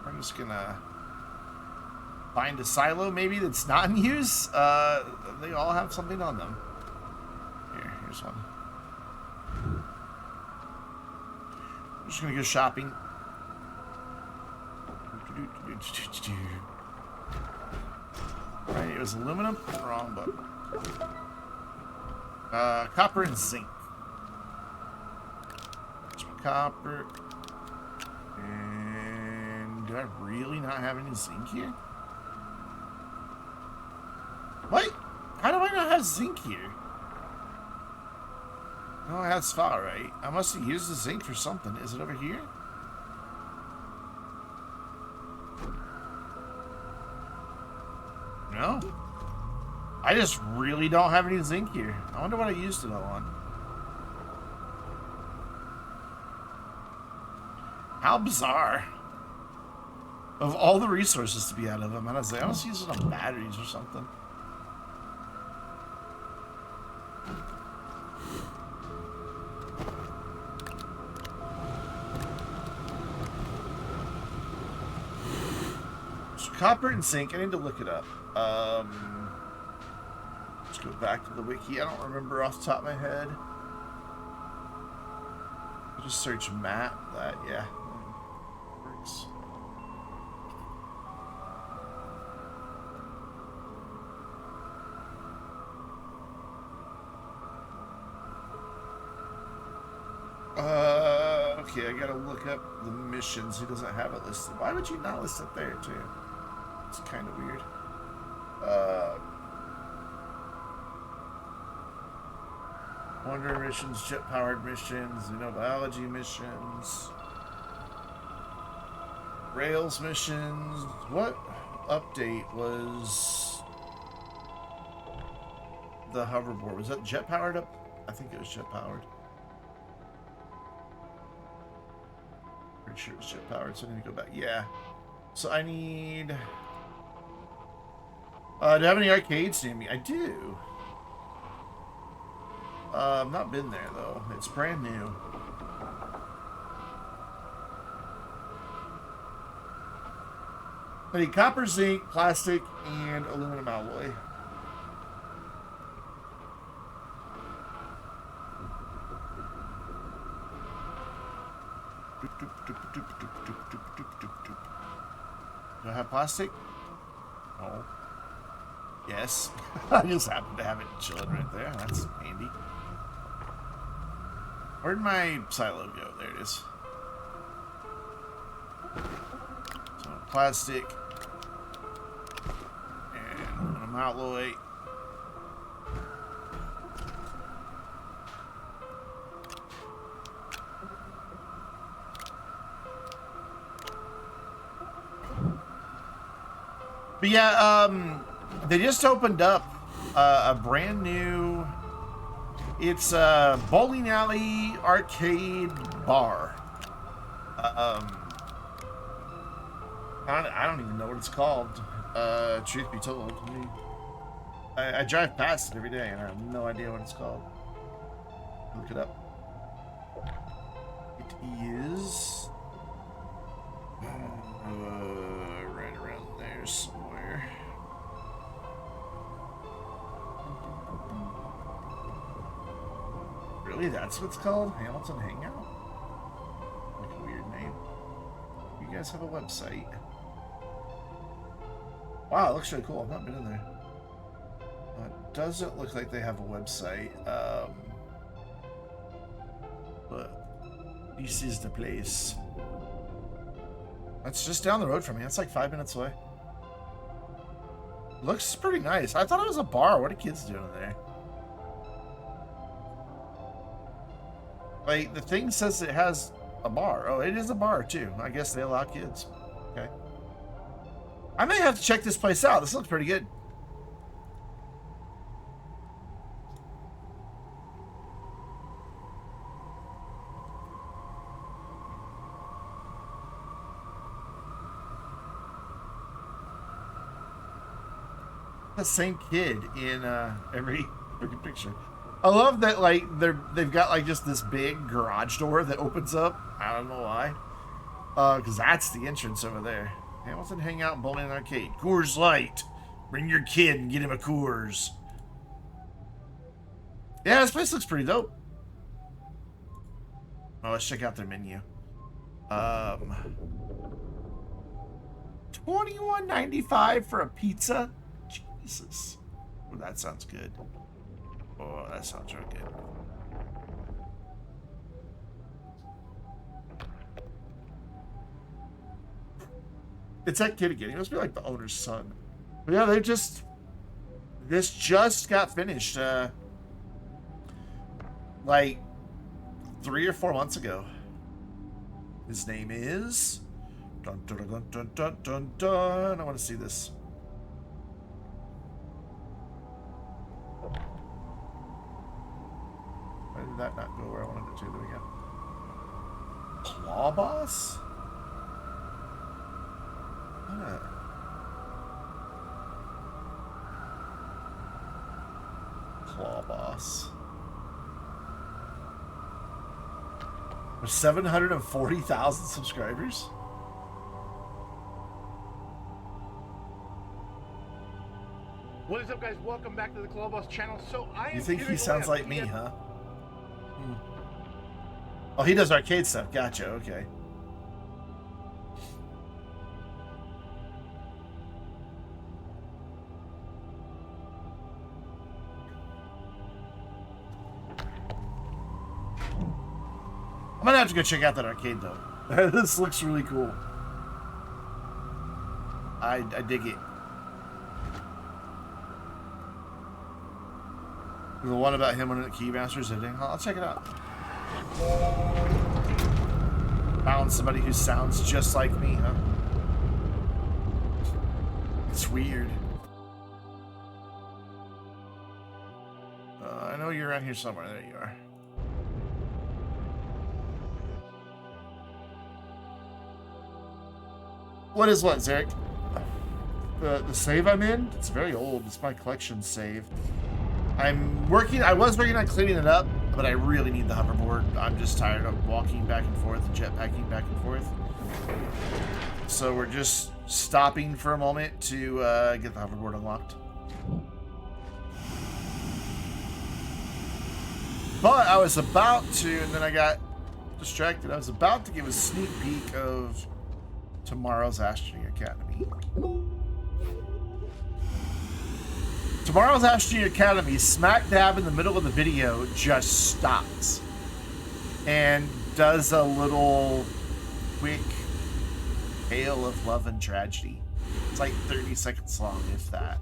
I'm just gonna find a silo maybe that's not in use. They all have something on them. Here's one. I'm just gonna go shopping. Right, it was aluminum. Wrong button. Copper and zinc. Copper. And do I really not have any zinc here? What? How do I not have zinc here? No, I have spot, right? I must have used the zinc for something. Is it over here? No. I just really don't have any zinc here. I wonder what I used it all on. How bizarre. Of all the resources to be out of them, I don't use it on batteries or something. So copper and zinc. I need to look it up. Let's go back to the wiki. I don't remember off the top of my head. I'll just search map. That, yeah. Works. Okay, I gotta look up the missions. He doesn't have it listed. Why would you not list it there, too? It's kind of weird. Wonder missions, jet-powered missions, xenobiology missions, Rails missions. What update was the hoverboard? Was that jet-powered up? I think it was jet-powered. Pretty sure it was jet-powered, so I need to go back. Yeah. So I need... do I have any arcades near me? I do. I've not been there, though. It's brand new. I need copper, zinc, plastic, and aluminum alloy. Do I have plastic? No. Yes. I just happen to have it chilling right there. That's handy. Where'd my silo go? There it is. So plastic and aluminum alloy. But yeah, they just opened up a brand new. It's a bowling alley arcade bar. I don't even know what it's called. Truth be told, I drive past it every day and I have no idea what it's called. Look it up. It is right around there somewhere. Really? That's what it's called? Hamilton Hangout? Like a weird name. You guys have a website. Wow, it looks really cool. I've not been in there. It doesn't look like they have a website. But this is the place. It's just down the road from me. It's like 5 minutes away. Looks pretty nice. I thought it was a bar. What are kids doing in there? Like, the thing says it has a bar. Oh, it is a bar, too. I guess they allow kids. Okay. I may have to check this place out. This looks pretty good. The same kid in every freaking picture. I love that, like, they've got like just this big garage door that opens up. I don't know why. Because that's the entrance over there. Hamilton Hangout and Bowling and Arcade. Coors Light. Bring your kid and get him a Coors. Yeah, this place looks pretty dope. Oh, let's check out their menu. $21.95 for a pizza. Jesus. Oh, that sounds good. Oh, that sounds real good. It's that kid again. He must be like the owner's son. But yeah, this just got finished. Like 3 or 4 months ago. His name is... Dun, dun, dun, dun, dun, dun, dun. I want to see this. Why did that not go where I wanted it to? There we go. Claw Boss? What? Claw Boss. There's 740,000 subscribers. What is up, guys? Welcome back to the Clubhouse channel. So You think he sounds like me, huh? Oh, he does arcade stuff. Gotcha. Okay. I'm gonna have to go check out that arcade though. This looks really cool. I dig it. The one about him on the Keymasters editing. I'll check it out. Found somebody who sounds just like me, huh? It's weird. I know you're around here somewhere. There you are. What is what, Zarek? The save I'm in? It's very old. It's my collection save. I was working on cleaning it up, but I really need the hoverboard. I'm just tired of walking back and forth and jetpacking back and forth. So we're just stopping for a moment to get the hoverboard unlocked. But I was about to, and then I got distracted. I was about to give a sneak peek of tomorrow's Astroneer Academy. Tomorrow's Astroneer Academy, smack dab in the middle of the video, just stops and does a little quick tale of love and tragedy. It's like 30 seconds long, if that.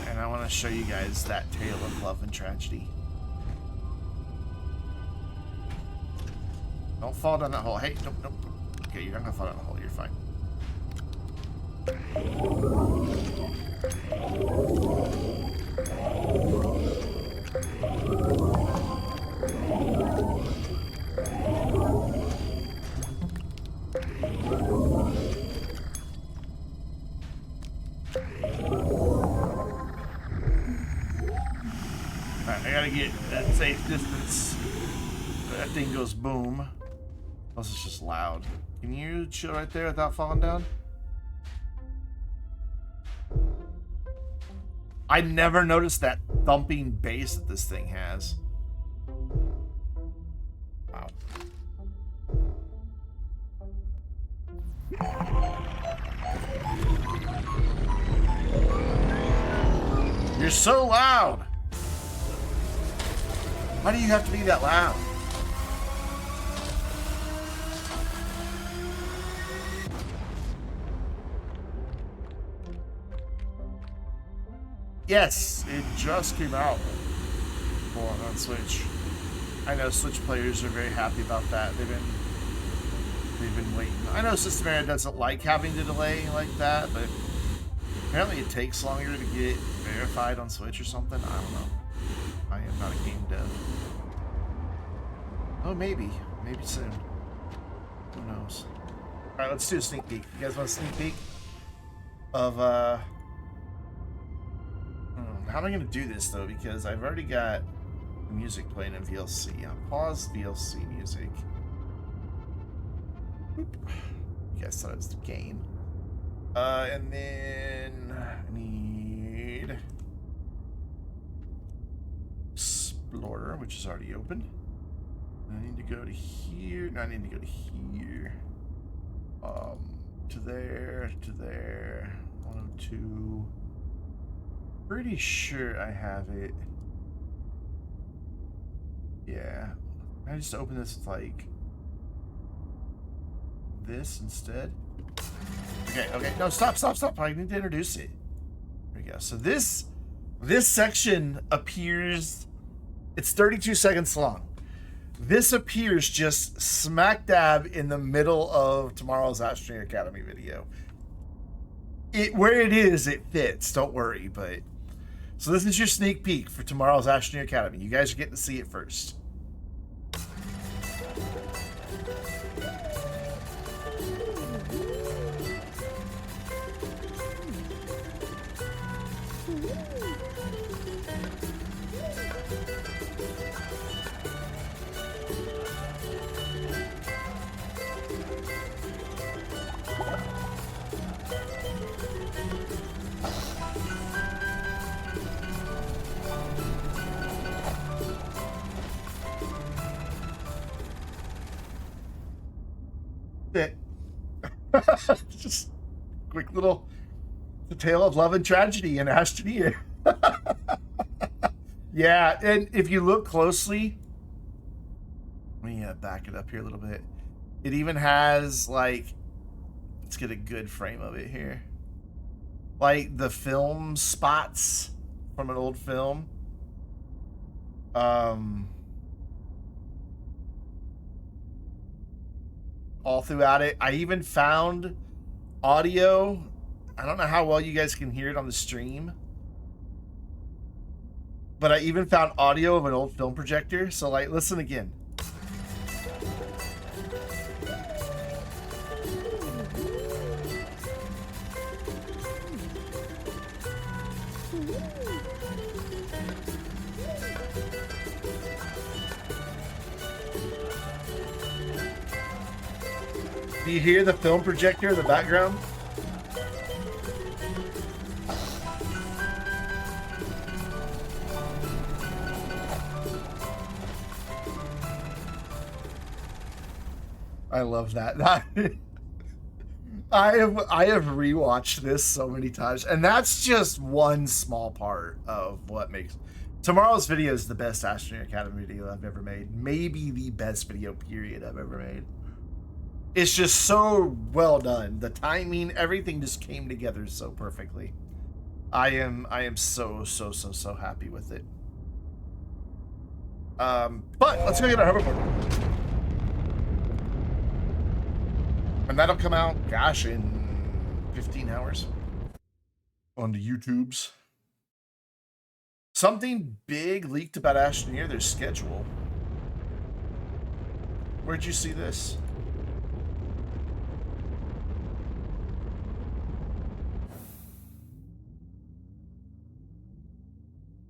And I want to show you guys that tale of love and tragedy. Don't fall down that hole. Hey, nope. Okay, you're not gonna fall down the hole. You're fine. Alright, I gotta get that safe distance. That thing goes boom. Plus it's just loud. Can you chill right there without falling down? I never noticed that thumping bass that this thing has. Wow. You're so loud. Why do you have to be that loud? Yes, it just came out on Switch. I know Switch players are very happy about that. They've been waiting. I know Systemair doesn't like having to delay like that, but apparently it takes longer to get verified on Switch or something. I don't know. I am not a game dev. Oh, maybe soon. Who knows? All right, let's do a sneak peek. You guys want a sneak peek of how am I going to do this, though? Because I've already got the music playing in VLC. I'll pause VLC music. Boop. You guys thought it was the game. And then I need Explorer, which is already open. And I need to go to here. No, I need to go to here. To there, 102. Pretty sure I have it. Yeah. I just open this with like this instead. Okay. No, stop. I need to introduce it. There we go. So this section appears, it's 32 seconds long. This appears just smack dab in the middle of tomorrow's Astroneer Academy video. Where it is, it fits. Don't worry, but so this is your sneak peek for tomorrow's Astroneer Academy. You guys are getting to see it first. Just quick little the tale of love and tragedy in Astroneer. Yeah, and if you look closely, let me back it up here a little bit. It even has like, let's get a good frame of it here. Like the film spots from an old film. All throughout it. I even found audio. I don't know how well you guys can hear it on the stream, but I even found audio of an old film projector. So like, listen again. Do you hear the film projector in the background? I love that. I have rewatched this so many times, and that's just one small part of what makes tomorrow's video is the best Astroneer Academy video I've ever made. Maybe the best video period I've ever made. It's just so well done. The timing, everything just came together so perfectly. I am so happy with it. But let's go get our hoverboard. And that'll come out, gosh, in 15 hours on the YouTubes. Something big leaked about Astroneer, their schedule. Where'd you see this?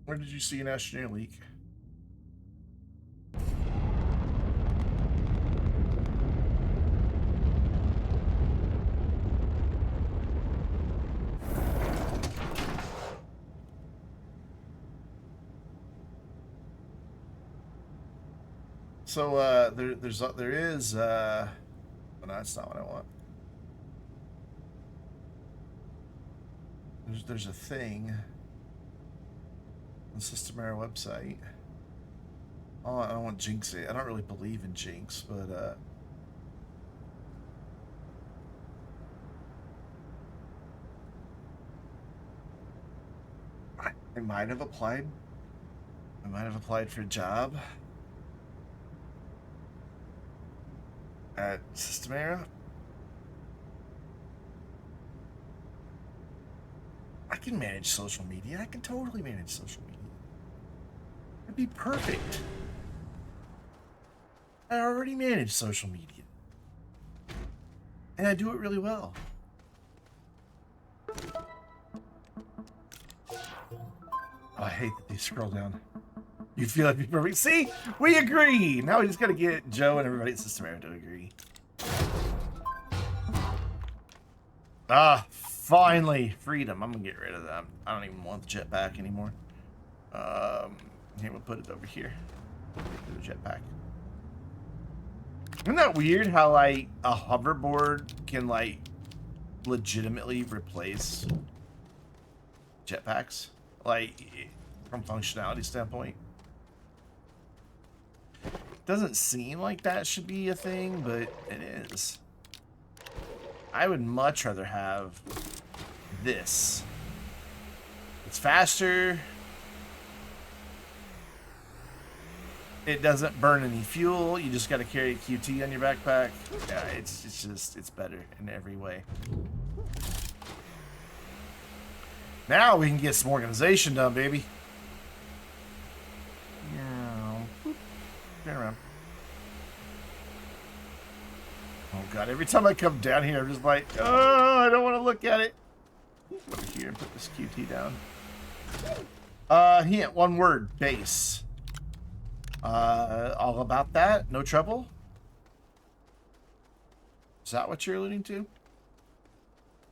Where did you see an Astroneer leak? So there is well, no, that's not what I want. There's a thing on the Systemair website. Oh, I don't want to jinx it. I don't really believe in jinx, but I might have applied. I might have applied for a job at Systemair. I can manage social media. I can totally manage social media. It'd be perfect. I already manage social media. And I do it really well. Oh, I hate that they scroll down. You feel like you're perfect. See? We agree! Now we just gotta get Joe and everybody at Systemair to agree. Ah, finally! Freedom. I'm gonna get rid of that. I don't even want the jetpack anymore. Here, we'll put it over here. The jetpack. Isn't that weird how, like, a hoverboard can, like, legitimately replace jetpacks? Like, from functionality standpoint. Doesn't seem like that should be a thing, but it is. I would much rather have this. It's faster. It doesn't burn any fuel. You just got to carry a QT on your backpack. Yeah, it's better in every way. Now we can get some organization done, baby. Yeah. Turn around. Oh god, every time I come down here, I'm just like, oh, I don't want to look at it. Over here and put this QT down. Hint, one word, base. All about that, no trouble. Is that what you're alluding to?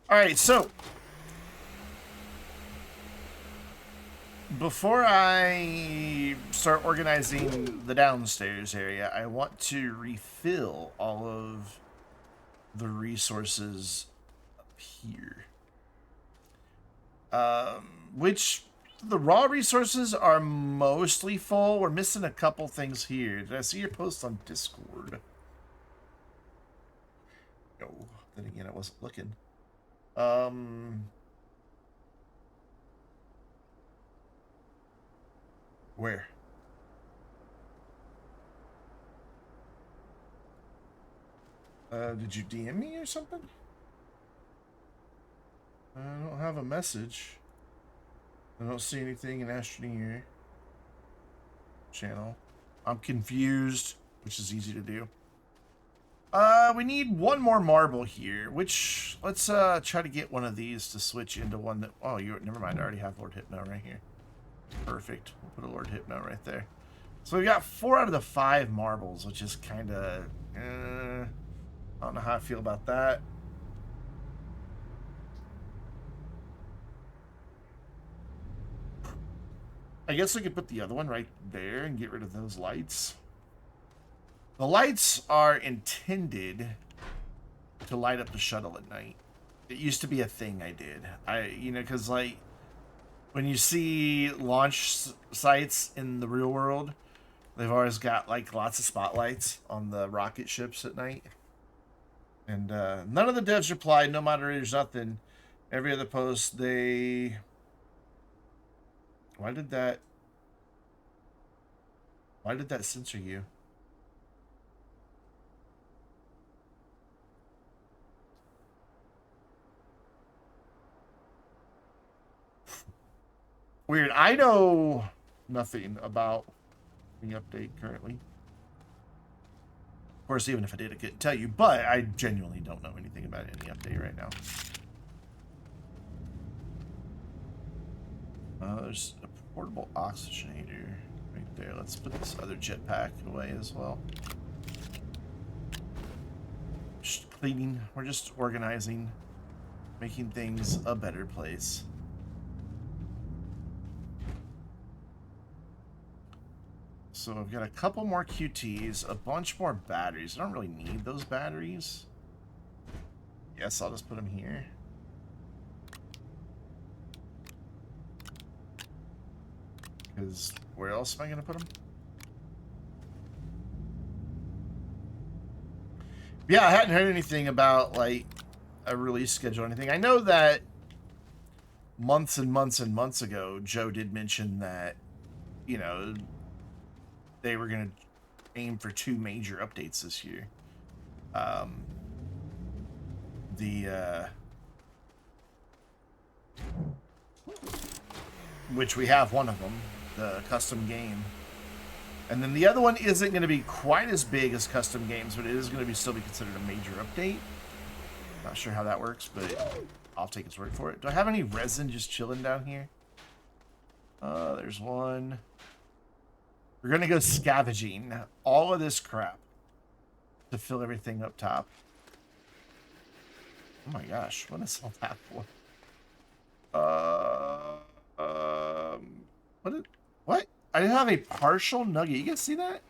Alright, so before I start organizing the downstairs area, I want to refill all of the resources up here. Which the raw resources are mostly full. We're missing a couple things here. Did I see your post on Discord? No. Then again, I wasn't looking. Where? Did you DM me or something? I don't have a message. I don't see anything in Astroneer channel. I'm confused, which is easy to do. We need one more marble here, which let's try to get one of these to switch into one that, oh, you never mind, I already have Lord Hypno right here. Perfect. We'll put a Lord Hypno right there. So we got 4 out of the 5 marbles, which is kind of I don't know how I feel about that. I guess I could put the other one right there and get rid of those lights. The lights are intended to light up the shuttle at night. It used to be a thing I did. You know, because like when you see launch sites in the real world, they've always got like lots of spotlights on the rocket ships at night. And none of the devs replied, no moderators, nothing. Every other post, they... Why did that censor you? Weird. I know nothing about the update currently. Of course, even if I did, I couldn't tell you, but I genuinely don't know anything about any update right now. There's a portable oxygenator right there. Let's put this other jetpack away as well. Just cleaning. We're just organizing, making things a better place. So I've got a couple more QTs, a bunch more batteries. I don't really need those batteries. Yes, I'll just put them here. Because where else am I going to put them? Yeah, I hadn't heard anything about, like, a release schedule or anything. I know that months and months and months ago, Joe did mention that, you know, they were going to aim for 2 major updates this year. Which we have one of them, the custom game. And then the other one isn't going to be quite as big as custom games, but it is going to still be considered a major update. Not sure how that works, but I'll take his word for it. Do I have any resin just chilling down here? There's one. We're going to go scavenging all of this crap to fill everything up top. Oh my gosh, what is all that for? What? I didn't have a partial nugget. You guys see that?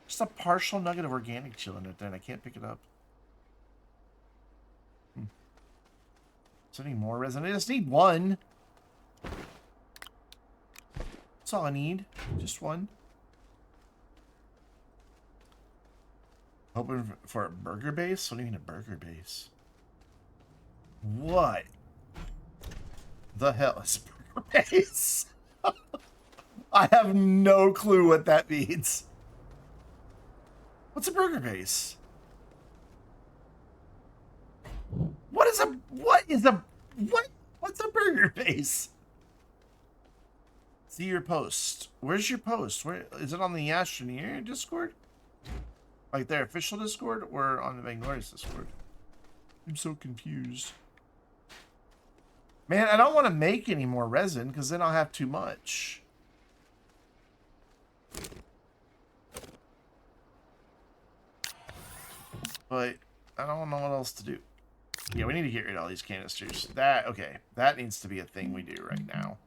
Just a partial nugget of organic chilling right there, and I can't pick it up. Is there any more resin? I just need one. That's all I need. Just one. Hoping for a burger base? What do you mean a burger base? What the hell is a burger base? I have no clue what that means. What's a burger base? What's a burger base? See your post. Where's your post? Where is it, on the Astroneer Discord? Like their official Discord or on the Vainglorious Discord? I'm so confused. Man, I don't want to make any more resin because then I'll have too much. But I don't know what else to do. Yeah, we need to get rid of all these canisters. Okay, that needs to be a thing we do right now.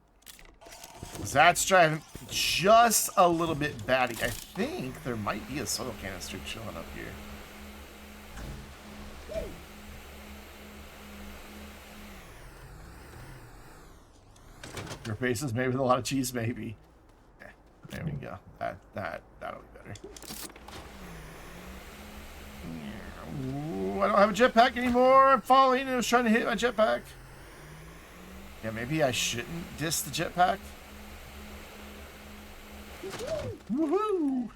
That's driving just a little bit batty. I think there might be a soil canister chilling up here. Your faces made with a lot of cheese, maybe. Yeah, there we go. That'll be better. Ooh, I don't have a jetpack anymore. I'm falling and I was trying to hit my jetpack. Yeah, maybe I shouldn't diss the jetpack. Woohoo!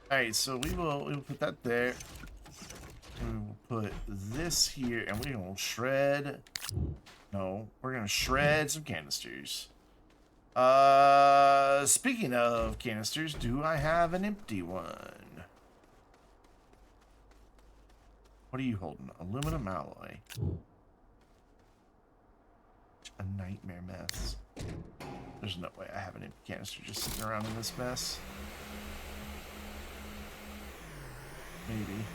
Alright, so we will put that there. We will put this here and we will shred. No, we're gonna shred some canisters. Speaking of canisters, do I have an empty one? What are you holding? Aluminum alloy. A nightmare mess. There's no way I have an empty canister just sitting around in this mess. Maybe.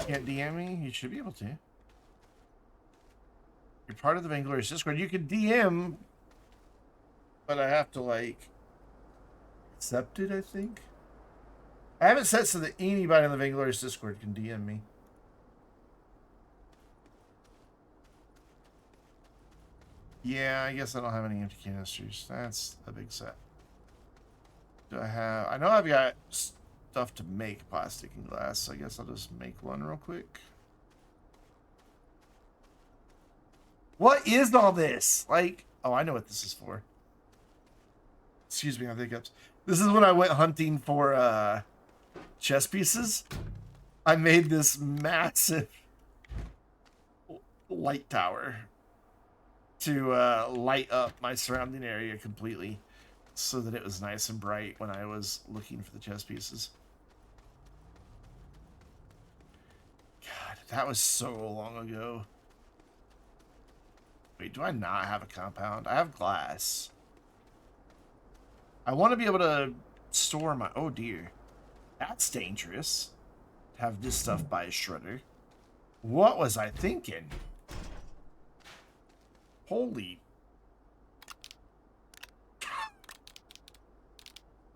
Can't DM me? You should be able to. You're part of the Vainglorious Discord. You can DM, but I have to, like, accept it, I think. I have it set so that anybody in the Vainglorious Discord can DM me. Yeah, I guess I don't have any empty canisters. That's a big set. Do I have... I know I've got stuff to make plastic and glass, so I guess I'll just make one real quick. What is all this? Like... Oh, I know what this is for. Excuse me, I have hiccups. This is when I went hunting for, chess pieces. I made this massive light tower to light up my surrounding area completely so that it was nice and bright when I was looking for the chess pieces. God, that was so long ago. Wait, do I not have a compound? I have glass. I want to be able to store my... Oh, dear. That's dangerous. Have this stuff by a shredder. What was I thinking? Holy.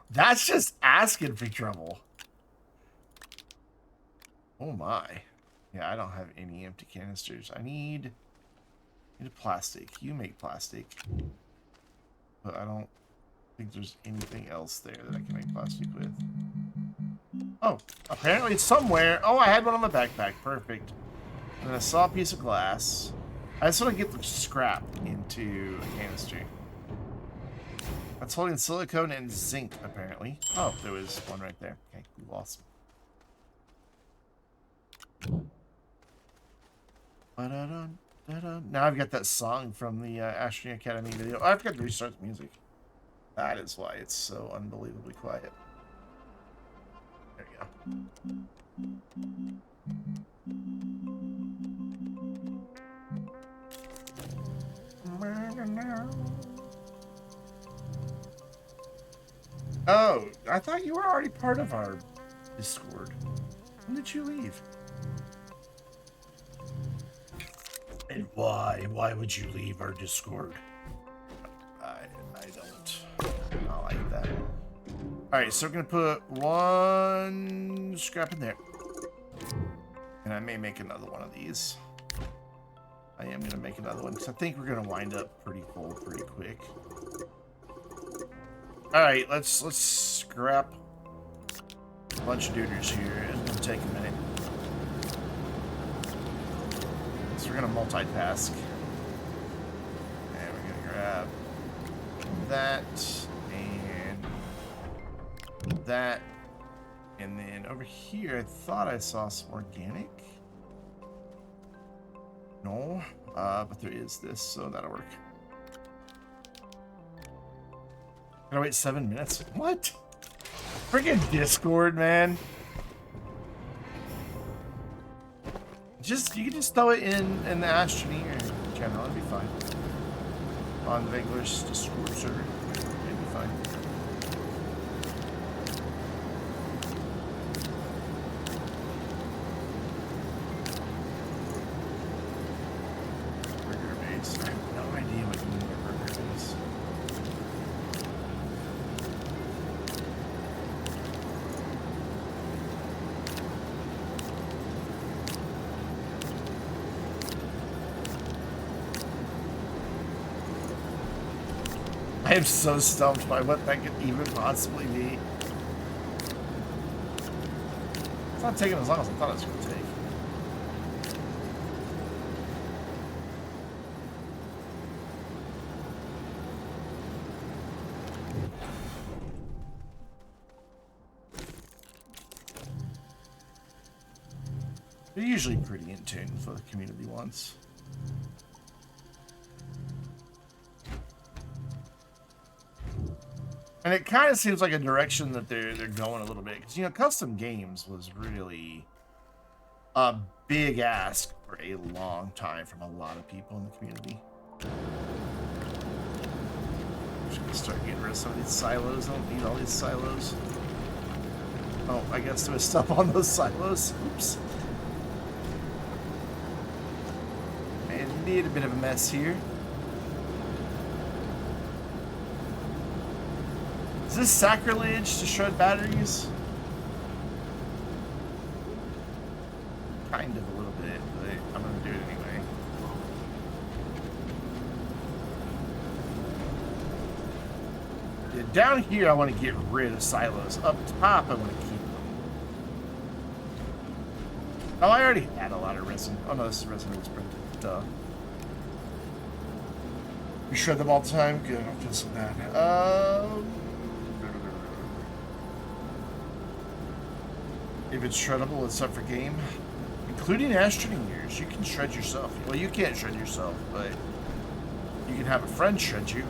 That's just asking for trouble. Oh my. Yeah, I don't have any empty canisters. I need plastic. You make plastic. But I don't think there's anything else there that I can make plastic with. Oh, apparently it's somewhere. Oh, I had one on my backpack. Perfect. And I saw a piece of glass. I just want to get the scrap into a canister. That's holding silicone and zinc, apparently. Oh, there was one right there. Okay, cool, awesome. Now I've got that song from the Astroneer Academy video. Oh, I forgot to restart the music. That is why it's so unbelievably quiet. There you go. Oh, I thought you were already part of our Discord. When did you leave? And why? Why would you leave our Discord? I don't like that. Alright, so we're gonna put one scrap in there. And I may make another one of these. I am gonna make another one because I think we're gonna wind up pretty full pretty quick. Alright, let's scrap a bunch of duders here. It's gonna take a minute. So we're gonna multitask. And we're gonna grab that and that. And then over here, I thought I saw some organic. No, but there is this, so that'll work. Gotta wait 7 minutes. What? Freaking Discord, man. You can just throw it in the Astroneer channel. It'll be fine. On the Vainglorious Discord server, it'll be fine. Burger base. I have no idea what you mean by burger base. I am so stumped by what that could even possibly be. It's not taking as long as I thought it was going to take. They're usually pretty in tune with what the community wants. And it kind of seems like a direction that they're going a little bit. Because, you know, custom games was really a big ask for a long time from a lot of people in the community. I'm just going to start getting rid of some of these silos. I don't need all these silos. Oh, I guess there was stuff on those silos. Oops. Made a bit of a mess here. Is this sacrilege to shred batteries? Kind of a little bit, but I'm gonna do it anyway. Yeah, down here I want to get rid of silos. Up top I want to keep them. Oh, I already had a lot of resin. Oh no, this is resin that was printed. Duh. You shred them all the time? Good, I'll feel so bad. If it's shreddable, it's up for game. Including Astroneers, you can shred yourself. Well, you can't shred yourself, but you can have a friend shred you.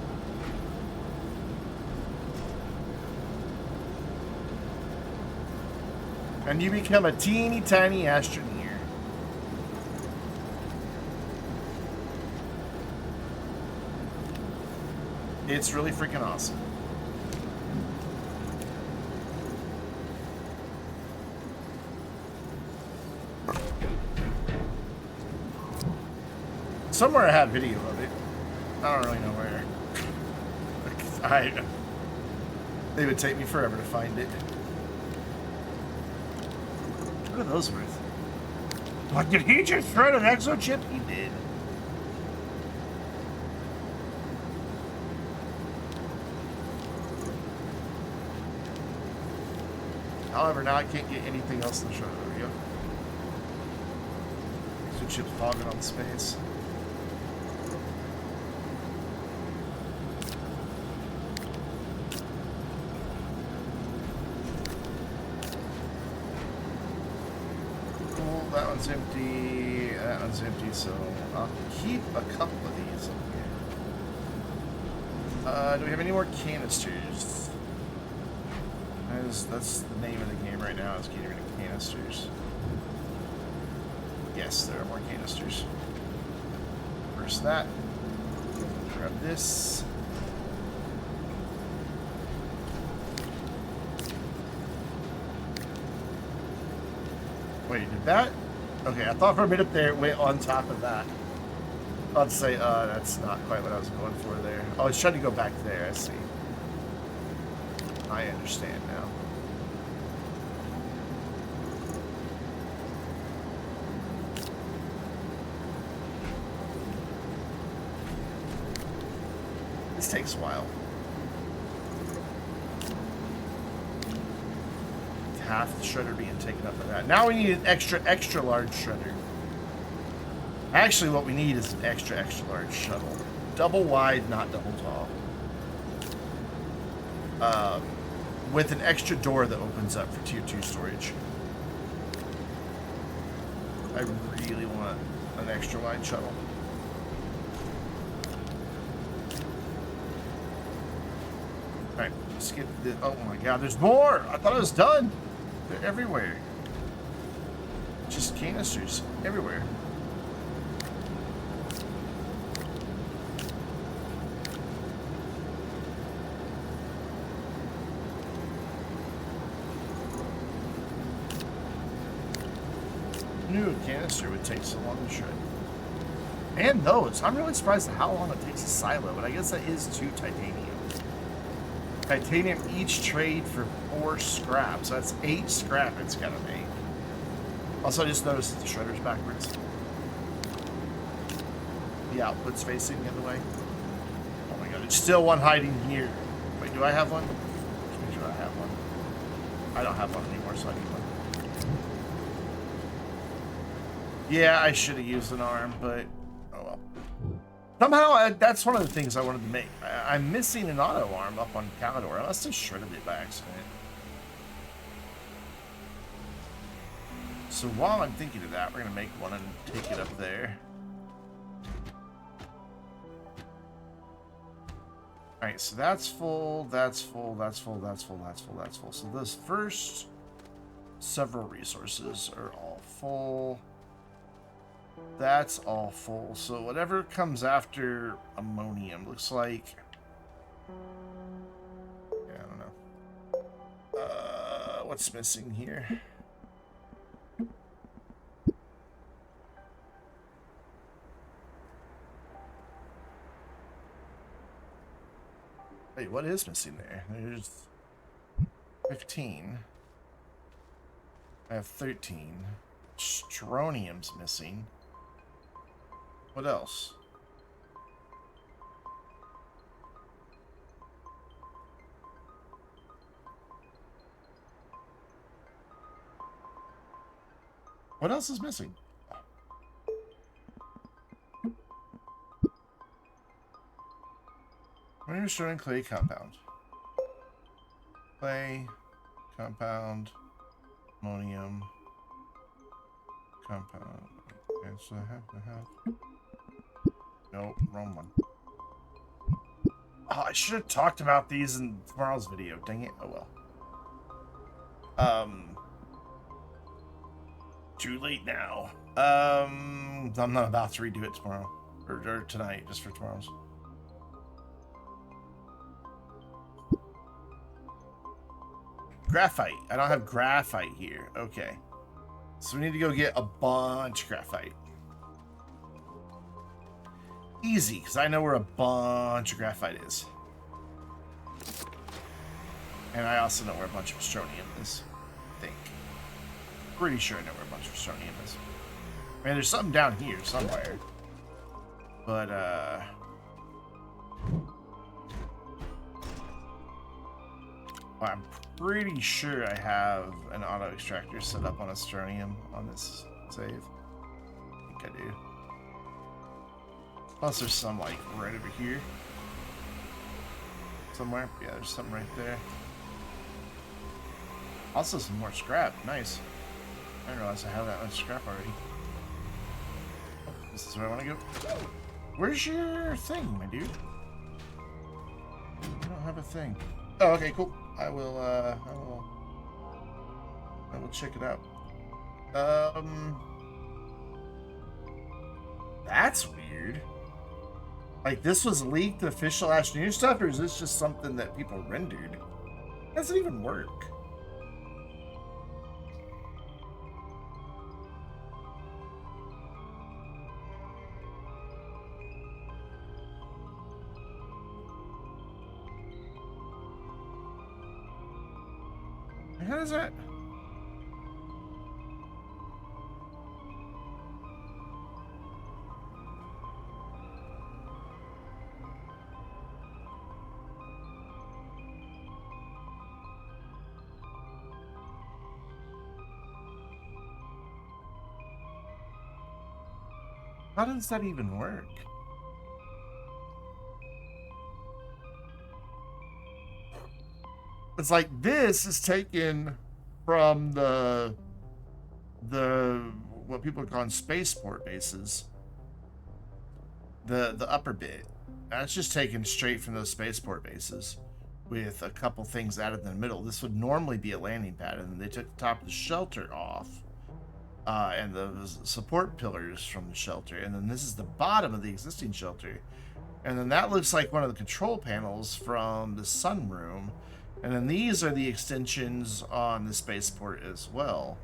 And you become a teeny tiny Astroneer. It's really freaking awesome. Somewhere I have video of it. I don't really know where. They would take me forever to find it. What are those worth? What, did he just shred an exo chip? He did. However, now I can't get anything else in the shredder. There we go. Exo chips fogging on space. That one's empty, that one's empty, so I'll keep a couple of these in here. Do we have any more canisters? That's the name of the game right now, is getting rid of canisters. Yes, there are more canisters. First that. Grab this. Wait, did that? Okay, I thought for a minute there it went on top of that. I'd say, that's not quite what I was going for there. Oh, I was trying to go back there, I see. I understand now. This takes a while. Half the shredder being taken up by that. Now we need an extra large shredder. Actually, what we need is an extra large shuttle. Double wide, not double tall. With an extra door that opens up for tier 2 storage. I really want an extra wide shuttle. Alright, let's get the, oh my god, there's more! I thought it was done! They're everywhere. Just canisters everywhere. Knew a canister would take so long to shred. And those. I'm really surprised at how long it takes a silo, but I guess that is 2 titanium. Titanium each trade for 4 scrap, so that's 8 scrap it's gonna make. Also, I just noticed that the shredder's backwards. The output's facing the other way. Oh my god, Still one hiding here. Wait, do I have one? Just make sure I have one. I don't have one anymore, so I need one. Yeah, I should have used an arm, but oh well. Somehow, that's one of the things I wanted to make. I'm missing an auto arm up on Calidor. I must have shredded it by accident. So while I'm thinking of that, we're going to make one and take it up there. Alright, so that's full, that's full, that's full, that's full, that's full, that's full. So those first several resources are all full. That's all full. So whatever comes after ammonium looks like... Yeah, I don't know. What's missing here? Wait, what is missing there? There's 15. I have 13. Stronium's missing. What else? What else is missing? When you're showing clay compound. Clay, compound, ammonium, compound. Okay, so I have. Nope, wrong one. Oh, I should have talked about these in tomorrow's video. Dang it. Oh well. Too late now. I'm not about to redo it tomorrow. Or tonight, just for tomorrow's. Graphite. I don't have graphite here. Okay. So we need to go get a bunch of graphite. Easy, because I know where a bunch of graphite is. And I also know where a bunch of Astronium is. I think. Pretty sure I know where a bunch of Astronium is. I mean, there's something down here somewhere. But, well, I'm pretty sure I have an auto extractor set up on Astronium on this save. I think I do. Plus there's some like right over here. Somewhere. Yeah, there's something right there. Also some more scrap. Nice. I didn't realize I have that much scrap already. Oh, this is where I want to go. Where's your thing, my dude? I don't have a thing. Oh, okay, cool. I will check it out. That's weird. Like, this was leaked official Astroneer stuff, or is this just something that people rendered? It doesn't even work. How does that? How does that even work? It's like this is taken from the what people are calling spaceport bases. The upper bit. That's just taken straight from those spaceport bases with a couple things added in the middle. This would normally be a landing pad, and they took the top of the shelter off. And the support pillars from the shelter, and then this is the bottom of the existing shelter, and then that looks like one of the control panels from the sunroom, and then these are the extensions on the spaceport as well.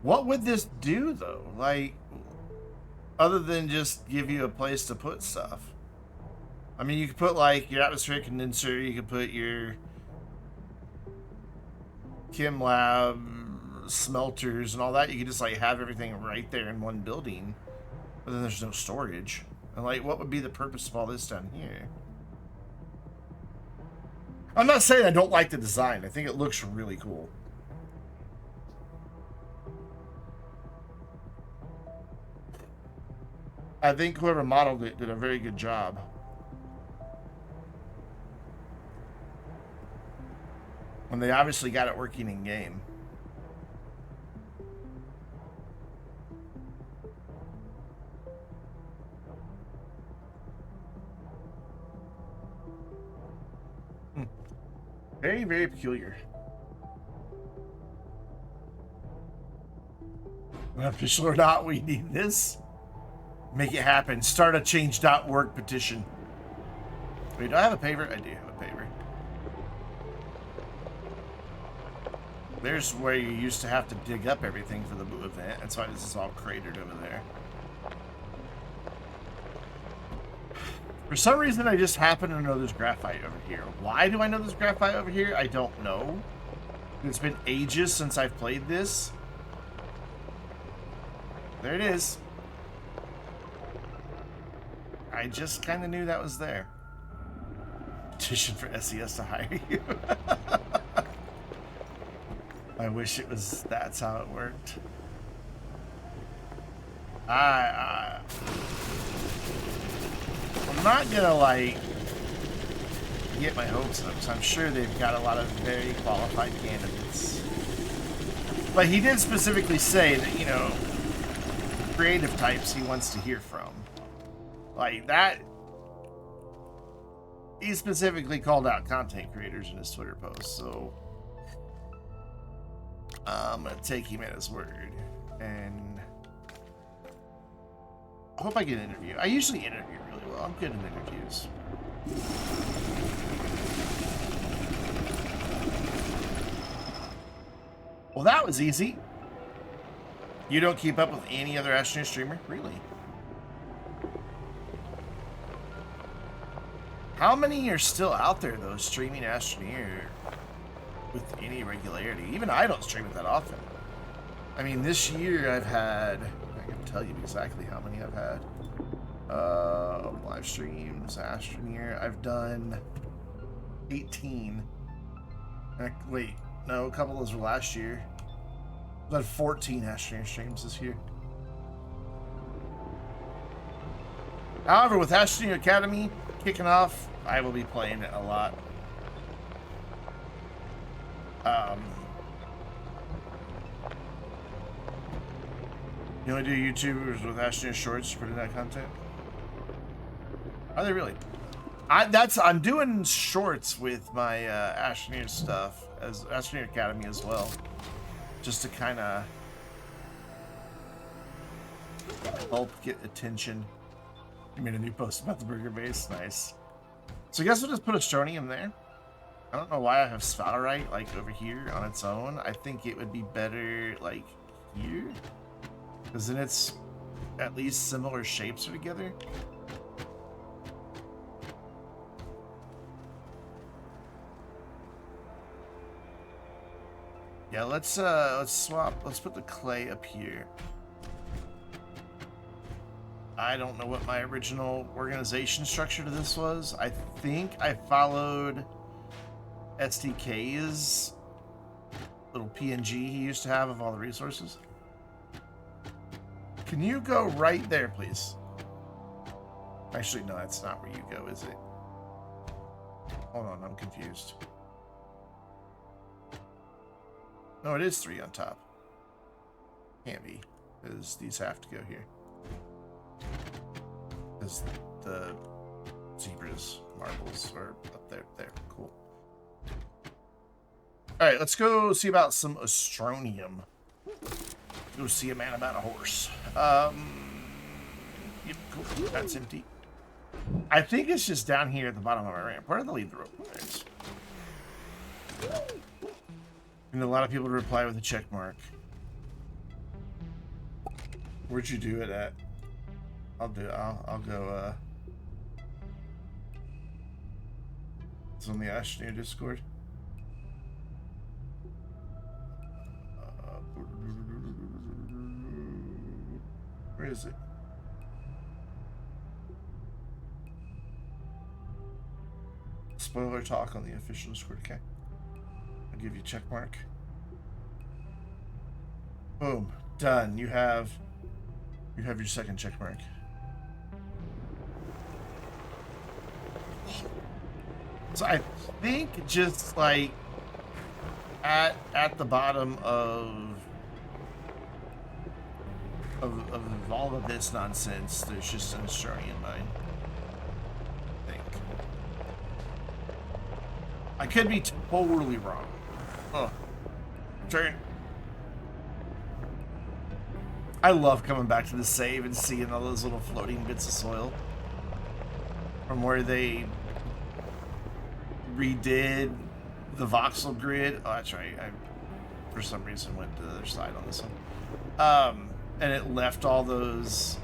What would this do though, like, other than just give you a place to put stuff? I mean, you could put, like, your atmospheric condenser, you could put your chem lab, smelters and all that, you could just like have everything right there in one building. But then there's no storage. And like, what would be the purpose of all this down here? I'm not saying I don't like the design. I think it looks really cool. I think whoever modeled it did a very good job. And they obviously got it working in game. Very, very peculiar. Official or not, we need this. Make it happen. Start a change.org petition. Wait, do I have a paver? I do have a paver. There's where you used to have to dig up everything for the blue event. That's why this is all cratered over there. For some reason, I just happen to know there's graphite over here. Why do I know there's graphite over here? I don't know. It's been ages since I've played this. There it is. I just kind of knew that was there. Petition for SES to hire you. I wish it was that's how it worked. I'm not gonna like get my hopes up, because I'm sure they've got a lot of very qualified candidates. But he did specifically say that, you know, creative types he wants to hear from. Like that, he specifically called out content creators in his Twitter post, so I'm gonna take him at his word, and I hope I get an interview. I usually interview really well. I'm good in interviews. Well, that was easy. You don't keep up with any other Astroneer streamer? Really? How many are still out there, though, streaming Astroneer with any regularity? Even I don't stream it that often. I mean, this year I've had... I can tell you exactly how many I've had. Live streams, Astroneer. I've done 18. Wait, no, a couple of those were last year. I've done 14 Astroneer streams this year. However, with Astroneer Academy kicking off, I will be playing it a lot. You only do YouTubers with Astroneer shorts putting that content? Are they really? I'm doing shorts with my Astroneer stuff as Astroneer Academy as well, just to kind of help get attention. You made a new post about the burger base. Nice. So I guess we'll just put Astroneum there. I don't know why I have Sphalerite like over here on its own. I think it would be better like here, because then it's at least similar shapes are together. Yeah, let's swap. Let's put the clay up here. I don't know what my original organization structure to this was. I think I followed SDK's little PNG he used to have of all the resources. Can you go right there, please? Actually, no, that's not where you go, is it? Hold on, I'm confused. No, it is 3 on top. Can't be, because these have to go here. Because the zebras, marbles are up there. There, cool. Alright, let's go see about some Astronium. Go see a man about a horse. Yep, cool. That's empty. I think it's just down here at the bottom of my ramp. Where did the lead rope? There it is. And a lot of people reply with a check mark. Where'd you do it at? I'll go, it's on the Astroneer Discord. Where is it? Spoiler talk on the official Discord. Okay. I'll give you a check mark. Boom. Done. You have your second check mark. So I think just like at the bottom of all of this nonsense, there's just an Astroneer mine. I think. I could be totally wrong. Oh, turn. I love coming back to the save and seeing all those little floating bits of soil from where they redid the voxel grid. Oh, that's right. I, for some reason, went to the other side on this one. And it left all those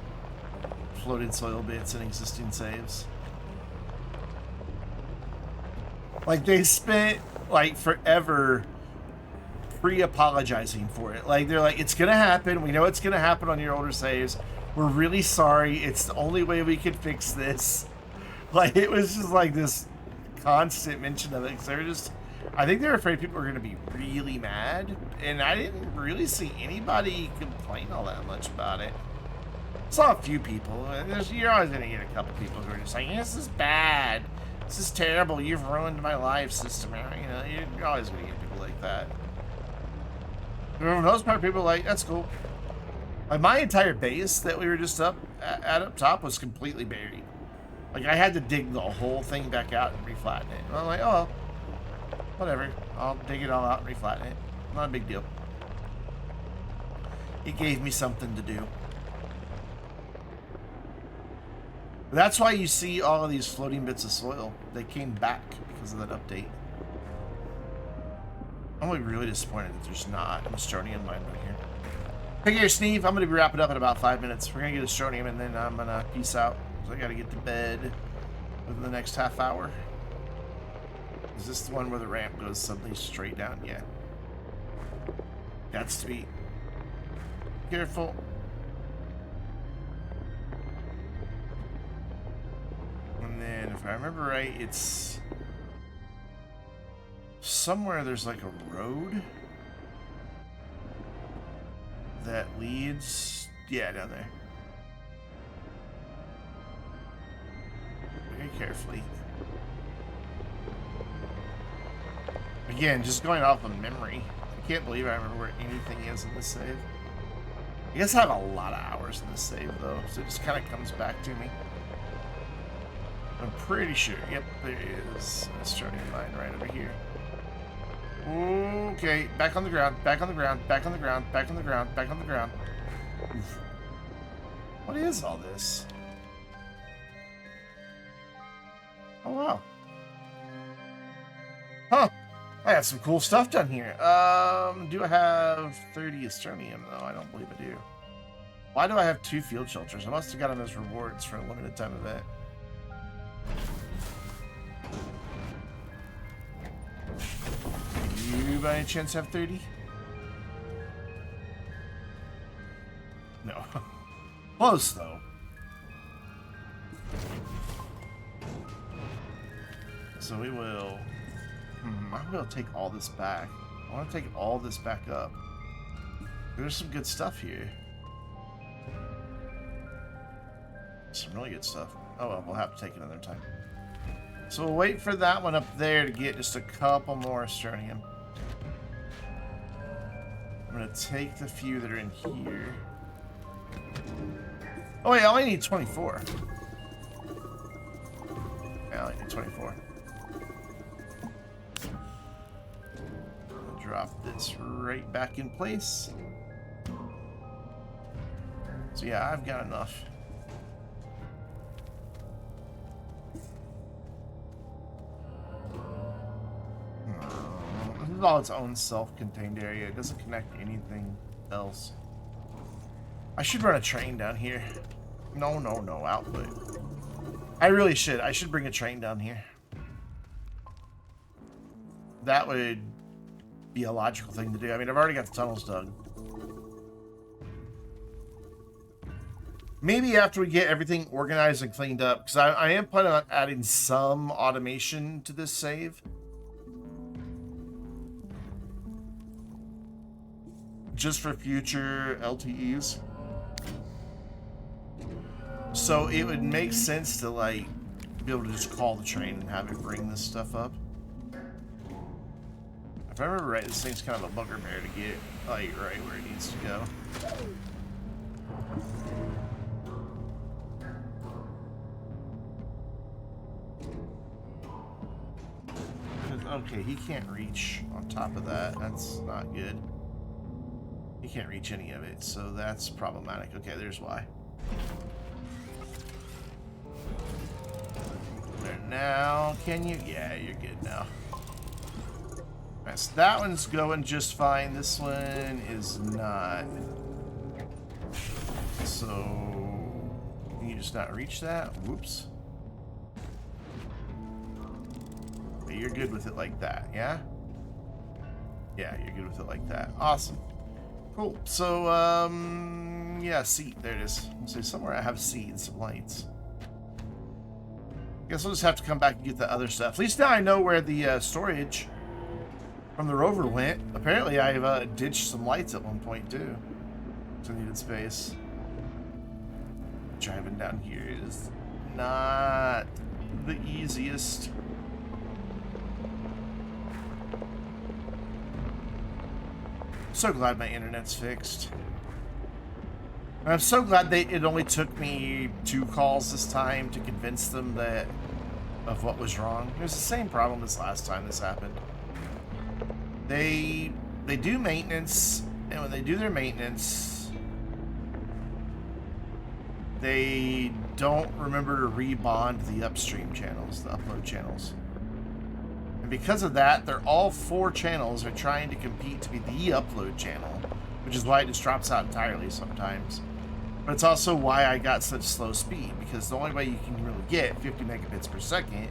floated soil bits in existing saves. Like, they spent, like, forever pre-apologizing for it. Like, they're like, it's gonna happen. We know it's gonna happen on your older saves. We're really sorry. It's the only way we can fix this. Like, it was just like this constant mention of it. Because they're just, I think they're afraid people are gonna be really mad. And I didn't really see anybody complain all that much about it. Saw a few people. And you're always gonna get a couple people who are just like, this is bad. This is terrible. You've ruined my life system. You know, you're always gonna get people like that. For the most part, people are like, that's cool. Like, my entire base that we were just up top was completely buried. Like, I had to dig the whole thing back out and reflatten it. And I'm like, oh, well, whatever. I'll dig it all out and reflatten it. Not a big deal. It gave me something to do. That's why you see all of these floating bits of soil. They came back because of that update. I'm really disappointed that there's not an Astroneer mine right here. Hey, here, Sneeve. I'm going to be wrapping up in about 5 minutes. We're going to get Astroneer and then I'm going to peace out. So I got to get to bed within the next half hour. Is this the one where the ramp goes suddenly straight down? Yeah. That's sweet. Careful. And then, if I remember right, it's somewhere there's like a road that leads, yeah, down there. Very carefully. Again, just going off of memory. I can't believe I remember where anything is in this save. I guess I have a lot of hours in this save though, so it just kind of comes back to me. I'm pretty sure. Yep, there is a Astroneer mine right over here. Okay, back on the ground, back on the ground, back on the ground, back on the ground, back on the ground. Oof. What is all this? Oh, wow. Huh. I got some cool stuff done here. Do I have 30 Astroneum, though? I don't believe I do. Why do I have 2 field shelters? I must have got them as rewards for a limited time event. You by any chance have 30? No. Close, though. So we will... I will take all this back. I want to take all this back up. There's some good stuff here. Some really good stuff. Oh well, we'll have to take it another time. So we'll wait for that one up there to get just a couple more Astroneum. I'm going to take the few that are in here. Oh wait, I only need 24. Yeah, I only need 24. I'll drop this right back in place. So yeah, I've got enough. This is all its own self-contained area. It doesn't connect to anything else. I should run a train down here. No, output. I really should. I should bring a train down here. That would be a logical thing to do. I mean, I've already got the tunnels dug. maybe after we get everything organized and cleaned up, because I am planning on adding some automation to this save. Just for future LTEs. So it would make sense to, like, be able to just call the train and have it bring this stuff up. If I remember right, this thing's kind of a bugger bear to get, like, right where it needs to go. Okay, he can't reach on top of that. That's not good. He can't reach any of it, so that's problematic. Okay, there's why. There now, can you? Yeah, you're good now. Alright, so that one's going just fine. This one is not. So, can you just not reach that? Whoops. But you're good with it like that, yeah? Yeah, you're good with it like that. Awesome. Cool. So, yeah, seat. There it is. So somewhere I have seat and some lights. Guess I'll just have to come back and get the other stuff. At least now I know where the storage from the rover went. Apparently I've ditched some lights at one point too. So I needed space. Driving down here is not the easiest. So glad my internet's fixed. And I'm so glad it only took me 2 calls this time to convince them that of what was wrong. It was the same problem as last time this happened. They do maintenance, and when they do their maintenance, they don't remember to rebond the upstream channels, the upload channels. And because of that, they're all 4 channels are trying to compete to be the upload channel, which is why it just drops out entirely sometimes. But it's also why I got such slow speed, because the only way you can really get 50 megabits per second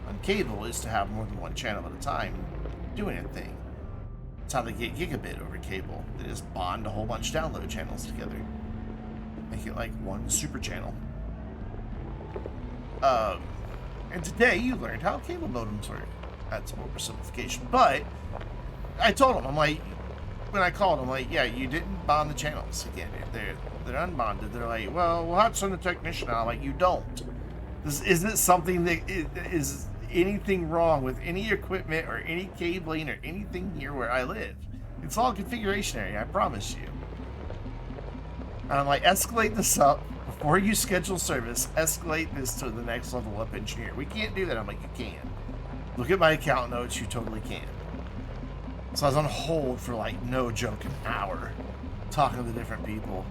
on cable is to have more than 1 channel at a time doing a thing. That's how they get gigabit over cable. They just bond a whole bunch of download channels together. Make it like 1 super channel. And today you learned how cable modems work. That's more simplification. But I told them, I'm like, when I called, I'm like, yeah, you didn't bond the channels again. They're unbonded. They're like, well, we'll have to send a technician out. I'm like, you don't. This isn't something that is anything wrong with any equipment or any cabling or anything here where I live. It's all configuration area, I promise you. And I'm like, escalate this up before you schedule service. Escalate this to the next level up engineer. We can't do that. I'm like, you can. Look at my account notes. You totally can. So I was on hold for, like, no joke, an hour talking to different people.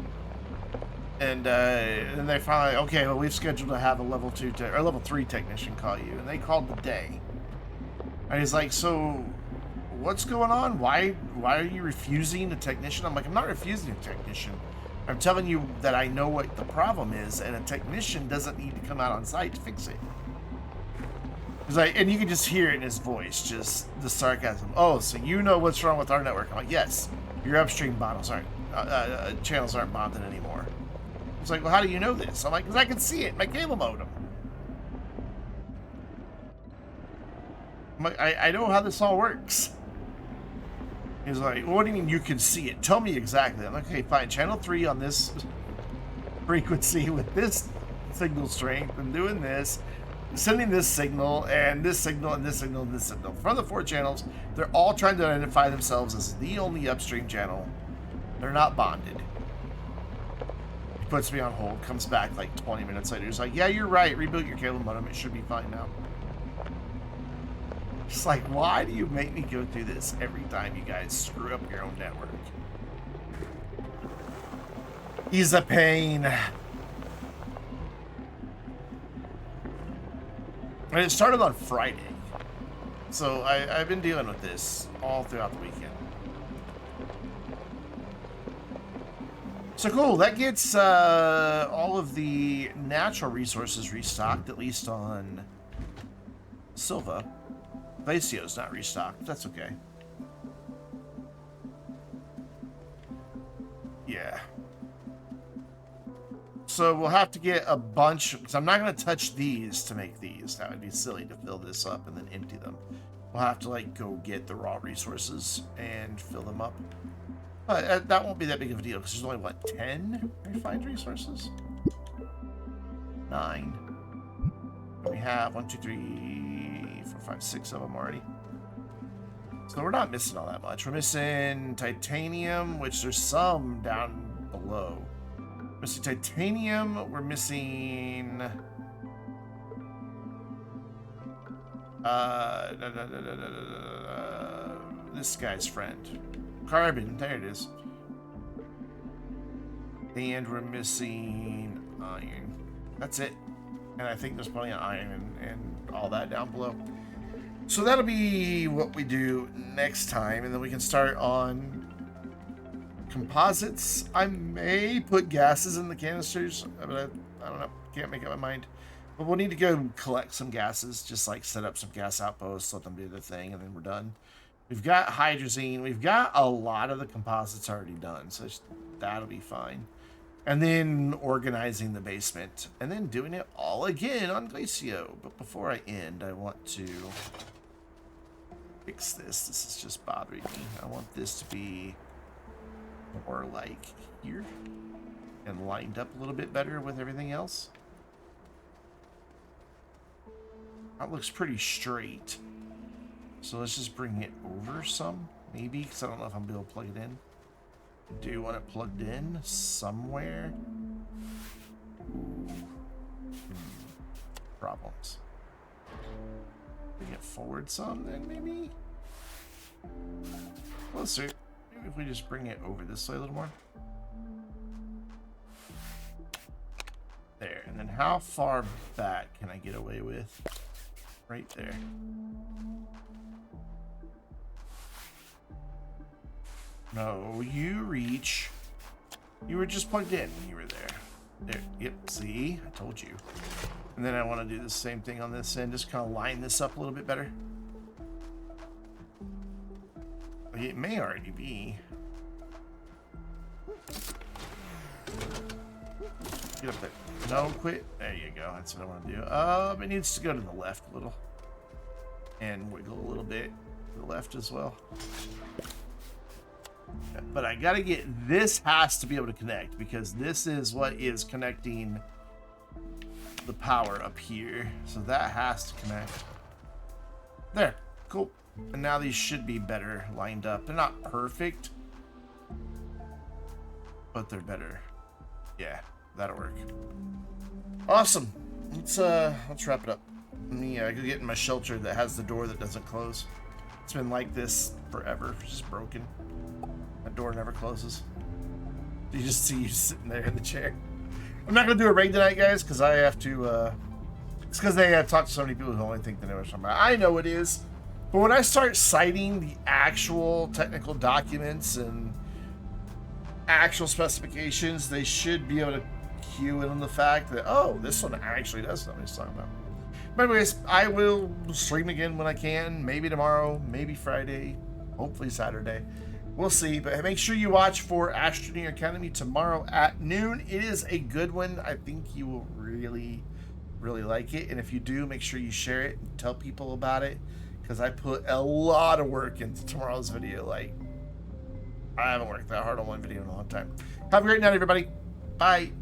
And then they finally, okay, well, we've scheduled to have a level 2 or level 3 technician call you. And they called the day. And he's like, so what's going on? Why are you refusing a technician? I'm like, I'm not refusing a technician. I'm telling you that I know what the problem is, and a technician doesn't need to come out on site to fix it. He's like, and you can just hear it in his voice, just the sarcasm. Oh, so you know what's wrong with our network? I'm like, yes, your upstream channels aren't bonded anymore. He's like, well, how do you know this? I'm like, because I can see it in my cable modem. I'm like, I know how this all works. He's like, well, what do you mean you can see it? Tell me exactly. I'm like, okay, fine. Channel 3 on this frequency with this signal strength and doing this, sending this signal and this signal and this signal and this signal. From the 4 channels, they're all trying to identify themselves as the only upstream channel. They're not bonded. He puts me on hold, comes back like 20 minutes later. He's like, yeah, you're right. Reboot your cable modem. It should be fine now. It's like, why do you make me go through this every time you guys screw up your own network? He's a pain. And it started on Friday. So I've been dealing with this all throughout the weekend. So cool, that gets all of the natural resources restocked, at least on Silva. Glacio's not restocked. That's okay. Yeah. So we'll have to get a bunch, because I'm not going to touch these to make these. That would be silly to fill this up and then empty them. We'll have to like go get the raw resources and fill them up. But that won't be that big of a deal because there's only, what, 10 refined resources? 9. And we have 1, 2, 3, 4, 5, 6 of them already. So we're not missing all that much. We're missing titanium, which there's some down below. We're missing titanium. We're missing... this guy's friend. Carbon. There it is. And we're missing iron. That's it. And I think there's plenty of iron and all that down below. So that'll be what we do next time. And then we can start on composites. I may put gases in the canisters, but I don't know. Can't make up my mind. But we'll need to go collect some gases. Just like set up some gas outposts, let them do their thing, and then we're done. We've got hydrazine. We've got a lot of the composites already done. So that'll be fine. And then organizing the basement. And then doing it all again on Glacio. But before I end, I want to fix this. This is just bothering me. I want this to be more like here. And lined up a little bit better with everything else. That looks pretty straight. So let's just bring it over some. Maybe, because I don't know if I'm going to be able to plug it in. Do you want it plugged in somewhere? Ooh. Problems. Bring it forward some, then maybe? Closer. Maybe if we just bring it over this way a little more. There. And then how far back can I get away with? Right there. No, you reach. You were just plugged in when you were there. There. Yep, see? I told you. And then I want to do the same thing on this end. Just kind of line this up a little bit better. It may already be. Get up there. No, quit. There you go. That's what I want to do. It needs to go to the left a little. And wiggle a little bit to the left as well. But I gotta get, this has to be able to connect because this is what is connecting the power up here. So that has to connect. There, cool. And now these should be better lined up. They're not perfect, but they're better. Yeah, that'll work. Awesome. Let's wrap it up. Let me go get in my shelter that has the door that doesn't close. It's been like this forever. It's just broken. That door never closes. You just see you sitting there in the chair. I'm not gonna do a raid tonight, guys, because I have to. It's because they talk to so many people who only think they know what I'm talking about. I know it is, but when I start citing the actual technical documents and actual specifications, they should be able to cue in on the fact that, oh, this one actually does know what he's talking about. But anyways, I will stream again when I can. Maybe tomorrow, maybe Friday, hopefully Saturday. We'll see, but make sure you watch for Astroneer Academy tomorrow at noon. It is a good one. I think you will really, really like it. And if you do, make sure you share it and tell people about it, because I put a lot of work into tomorrow's video. Like, I haven't worked that hard on one video in a long time. Have a great night, everybody. Bye.